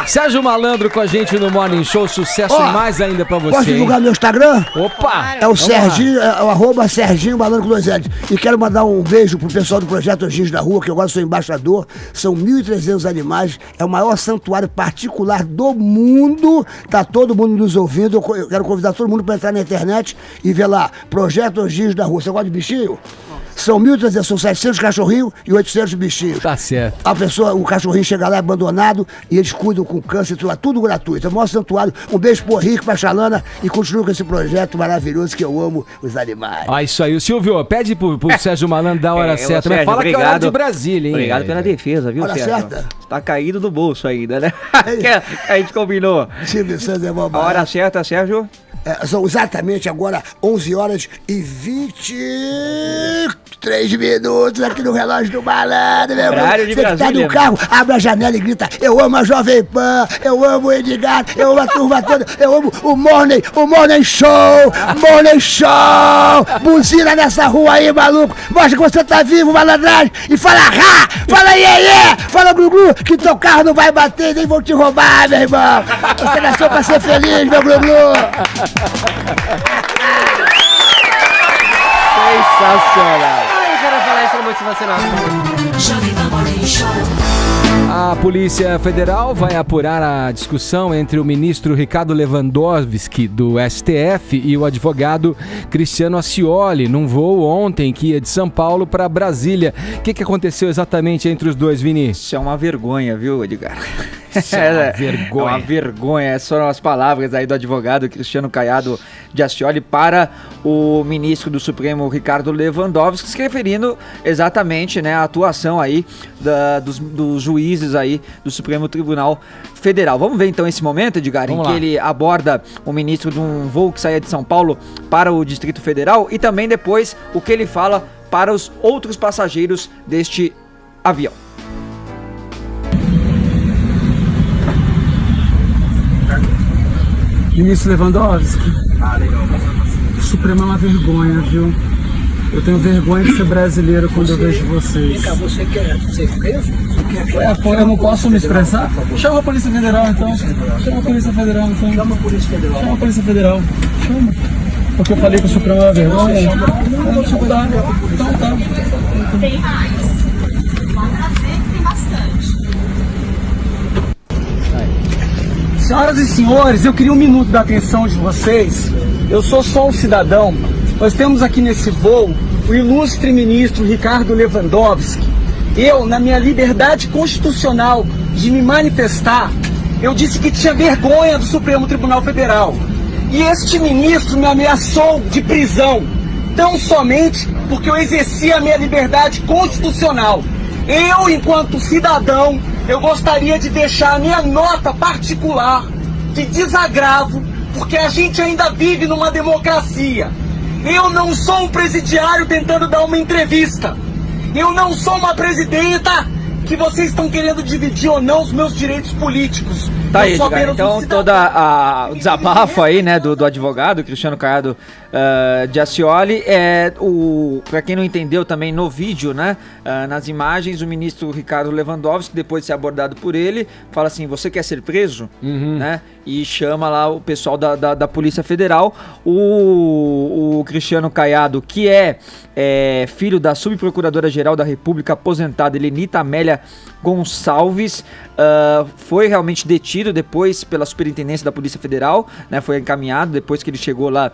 Sérgio Malandro com a gente no Morning Show, sucesso mais ainda pra você. Posso divulgar meu Instagram? Opa! É o Serginho, é o @Serginho Malandro com 2 L's. E quero mandar um beijo pro pessoal do Projeto Anjinhos da Rua, que eu agora sou embaixador. São 1.300 animais, é o maior santuário particular do mundo. Tá todo mundo nos ouvindo. Eu quero convidar todo mundo para entrar na internet e ver lá, Projeto Anjinhos da Rua. Você gosta de bichinho? São 1.300, são 700 cachorrinhos e 800 bichinhos. Tá certo. O cachorrinho chega lá abandonado e eles cuidam com câncer, tudo gratuito. É o maior santuário. Um beijo pro Rico, pra Xalana e continua com esse projeto maravilhoso que eu amo os animais. Isso aí. O Silvio, pede pro Sérgio Malandro dar a hora certa. Mas fala que é hora de Brasília, hein? Obrigado pela defesa, viu, Sérgio? Certa? Tá caído do bolso ainda, né? A gente combinou. Silvio Santos é bom. A hora certa, Sérgio? São exatamente agora 11 horas e 23 minutos aqui no relógio do malandro, meu irmão. Você que tá no carro, abre a janela e grita: eu amo a Jovem Pan, eu amo o Edgar, eu amo a turma toda, eu amo o Morning Show, buzina nessa rua aí, maluco, mostra que você tá vivo, malandragem, e fala rá, fala iê, fala glu-glu, que teu carro não vai bater, nem vão te roubar, meu irmão. Você nasceu pra ser feliz, meu glu-glu. Sensacional. Ai, eu quero falar isso no motivacional. A Polícia Federal vai apurar a discussão entre o ministro Ricardo Lewandowski, do STF, e o advogado Cristiano Ascioli, num voo ontem que ia de São Paulo para Brasília. O que aconteceu exatamente entre os dois, Vini? Isso é uma vergonha, viu, Edgar? Vergonha. É uma vergonha. Essas foram as palavras aí do advogado Cristiano Caiado de Ascioli para o ministro do Supremo Ricardo Lewandowski, se referindo exatamente, né, à atuação aí dos juízes aí do Supremo Tribunal Federal. Vamos ver então esse momento, Edgar, em que ele aborda o ministro de um voo que saía de São Paulo para o Distrito Federal e também depois o que ele fala para os outros passageiros deste avião. Ministro Lewandowski, o Supremo é uma vergonha, viu? Eu tenho vergonha de ser brasileiro quando eu vejo vocês. Você quer preso? Eu não posso me expressar? Chama a Polícia Federal, então. Chama a Polícia Federal, então. Chama a Polícia Federal. Chama a Polícia Federal. Chama. Porque eu falei que o Supremo é uma vergonha? Não, tá. Então tá. Tem mais. Pode trazer, tem bastante. Senhoras e senhores, eu queria um minuto da atenção de vocês. Eu sou só um cidadão. Nós temos aqui nesse voo o ilustre ministro Ricardo Lewandowski. Eu, na minha liberdade constitucional de me manifestar, eu disse que tinha vergonha do Supremo Tribunal Federal. E este ministro me ameaçou de prisão, tão somente porque eu exercia a minha liberdade constitucional. Eu, enquanto cidadão, eu gostaria de deixar a minha nota particular de desagravo, porque a gente ainda vive numa democracia. Eu não sou um presidiário tentando dar uma entrevista. Eu não sou uma presidenta que vocês estão querendo dividir ou não os meus direitos políticos. Tá aí, Edgar, então o desabafo aí, né, do advogado Cristiano Caiado de Ascioli, pra quem não entendeu também no vídeo, né, nas imagens, o ministro Ricardo Lewandowski, depois de ser abordado por ele, fala assim: você quer ser preso? Né, e chama lá o pessoal da Polícia Federal. O Cristiano Caiado, que é filho da subprocuradora-geral da República aposentada Helenita Amélia Gonçalves, foi realmente detido depois pela Superintendência da Polícia Federal, né, foi encaminhado depois que ele chegou lá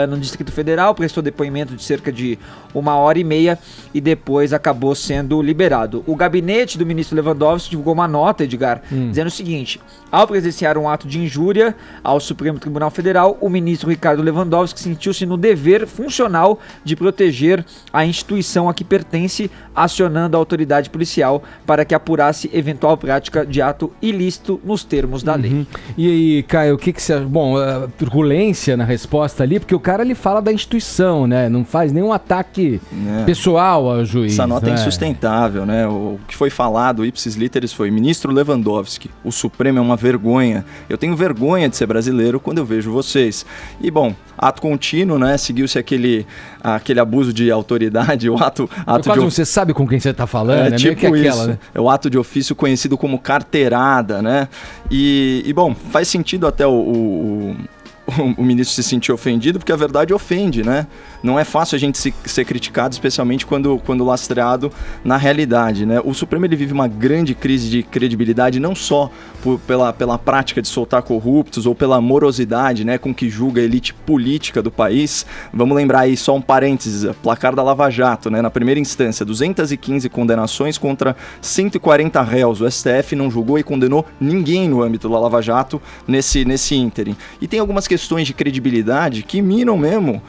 no Distrito Federal, prestou depoimento de cerca de 1h30 e depois acabou sendo liberado. O gabinete do ministro Lewandowski divulgou uma nota, Edgar, dizendo o seguinte: ao presenciar um ato de injúria ao Supremo Tribunal Federal, o ministro Ricardo Lewandowski sentiu-se no dever funcional de proteger a instituição a que pertence, acionando a autoridade policial para que apurasse eventual prática de ato ilícito nos termos da lei. E aí, Caio, o que você acha? Bom, turbulência na resposta ali, porque o cara ele fala da instituição, né? Não faz nenhum ataque pessoal ao juiz. Essa nota é insustentável, né? O que foi falado, ipsis literis, foi: ministro Lewandowski, o Supremo é uma vergonha. Eu tenho vergonha de ser brasileiro quando eu vejo vocês. E, bom, ato contínuo, né? Seguiu-se aquele abuso de autoridade, o ato quase você sabe com quem você está falando, né? Tipo meio que isso, né? É o ato de ofício conhecido como carteirada, né? E bom, faz sentido até o ministro se sentir ofendido, porque a verdade ofende, né? Não é fácil a gente ser criticado, especialmente quando lastreado na realidade, né? O Supremo ele vive uma grande crise de credibilidade, não só pela prática de soltar corruptos ou pela morosidade, né, com que julga a elite política do país. Vamos lembrar aí, só um parênteses, placar da Lava Jato, né? Na primeira instância, 215 condenações contra 140 réus. O STF não julgou e condenou ninguém no âmbito da Lava Jato nesse ínterim. E tem algumas questões de credibilidade que minam mesmo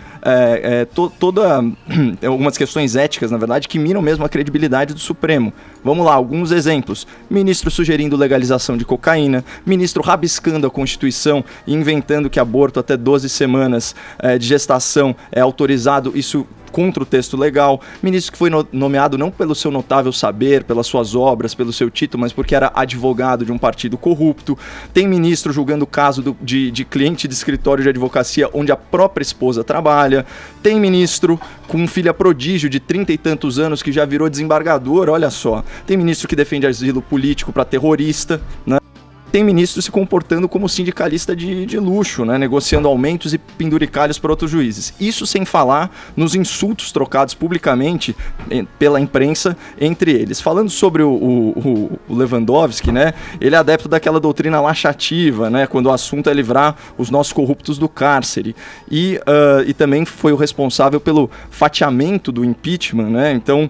algumas questões éticas, na verdade, que minam mesmo a credibilidade do Supremo. Vamos lá, alguns exemplos. Ministro sugerindo legalização de cocaína, ministro rabiscando a Constituição e inventando que aborto até 12 semanas de gestação é autorizado, isso contra o texto legal, ministro que foi nomeado não pelo seu notável saber, pelas suas obras, pelo seu título, mas porque era advogado de um partido corrupto. Tem ministro julgando o caso de cliente de escritório de advocacia onde a própria esposa trabalha. Tem ministro com filha prodígio de 30 e tantos anos que já virou desembargador, olha só. Tem ministro que defende asilo político para terrorista, né? Tem ministro se comportando como sindicalista de luxo, né? Negociando aumentos e penduricalhos para outros juízes. Isso sem falar nos insultos trocados publicamente pela imprensa entre eles. Falando sobre o Lewandowski, né? Ele é adepto daquela doutrina laxativa, né? Quando o assunto é livrar os nossos corruptos do cárcere. E também foi o responsável pelo fatiamento do impeachment, né? Então,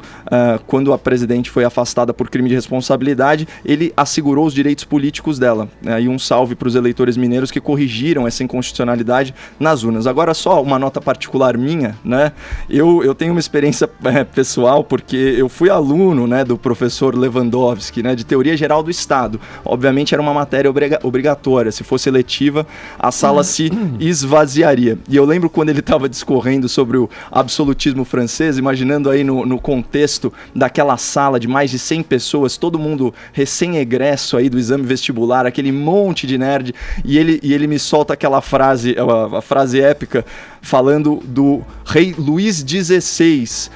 quando a presidente foi afastada por crime de responsabilidade, ele assegurou os direitos políticos dela. E um salve para os eleitores mineiros que corrigiram essa inconstitucionalidade nas urnas. Agora, só uma nota particular minha, né? Eu tenho uma experiência pessoal, porque eu fui aluno, né, do professor Lewandowski, né, de Teoria Geral do Estado. Obviamente era uma matéria obrigatória. Se fosse eletiva, a sala se esvaziaria. E eu lembro quando ele estava discorrendo sobre o absolutismo francês, imaginando aí no contexto daquela sala de mais de 100 pessoas, todo mundo recém-egresso aí do exame vestibular, aquele monte de nerd, e ele me solta aquela frase, a frase épica, falando do rei Luís XVI.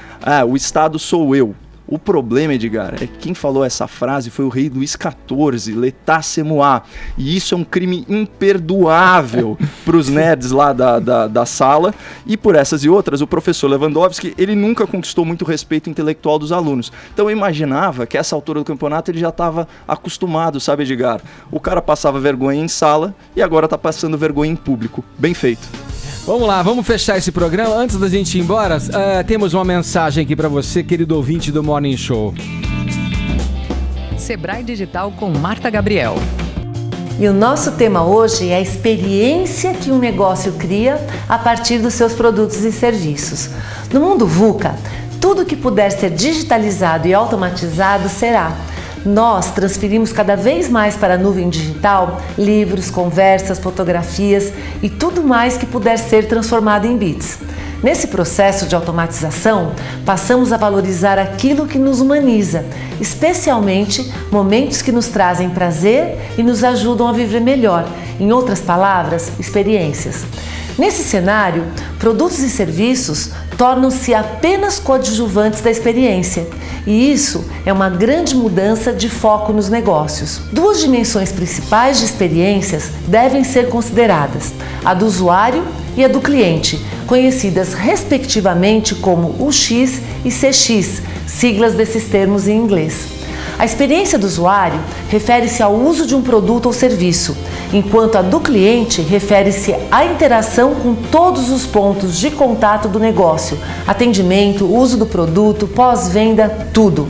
O Estado sou eu. O problema, Edgar, é que quem falou essa frase foi o rei Luís XIV, l'état c'est moi. E isso é um crime imperdoável para os nerds lá da sala. E por essas e outras, o professor Lewandowski, ele nunca conquistou muito respeito intelectual dos alunos. Então eu imaginava que a essa altura do campeonato ele já estava acostumado, sabe, Edgar? O cara passava vergonha em sala e agora está passando vergonha em público. Bem feito. Vamos lá, vamos fechar esse programa. Antes da gente ir embora, temos uma mensagem aqui para você, querido ouvinte do Morning Show. Sebrae Digital com Marta Gabriel. E o nosso tema hoje é a experiência que um negócio cria a partir dos seus produtos e serviços. No mundo VUCA, tudo que puder ser digitalizado e automatizado será. Nós transferimos cada vez mais para a nuvem digital livros, conversas, fotografias e tudo mais que puder ser transformado em bits. Nesse processo de automatização, passamos a valorizar aquilo que nos humaniza, especialmente momentos que nos trazem prazer e nos ajudam a viver melhor. Em outras palavras, experiências. Nesse cenário, produtos e serviços tornam-se apenas coadjuvantes da experiência. E isso é uma grande mudança de foco nos negócios. Duas dimensões principais de experiências devem ser consideradas: a do usuário e a do cliente, conhecidas respectivamente como UX e CX, siglas desses termos em inglês. A experiência do usuário refere-se ao uso de um produto ou serviço, enquanto a do cliente refere-se à interação com todos os pontos de contato do negócio, atendimento, uso do produto, pós-venda, tudo.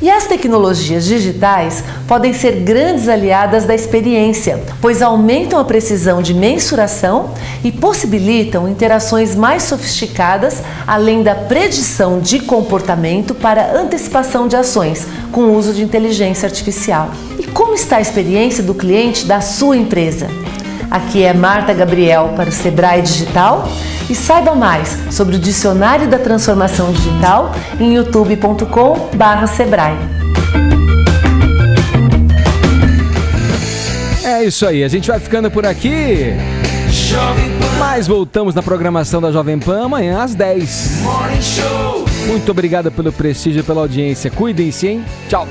E as tecnologias digitais podem ser grandes aliadas da experiência, pois aumentam a precisão de mensuração e possibilitam interações mais sofisticadas, além da predição de comportamento para antecipação de ações, com o uso de inteligência artificial. E como está a experiência do cliente da sua empresa? Aqui é Marta Gabriel para o Sebrae Digital e saiba mais sobre o Dicionário da Transformação Digital em youtube.com/Sebrae. É isso aí, a gente vai ficando por aqui. Mas voltamos na programação da Jovem Pan amanhã às 10. Muito obrigado pelo prestígio e pela audiência. Cuidem-se, hein? Tchau.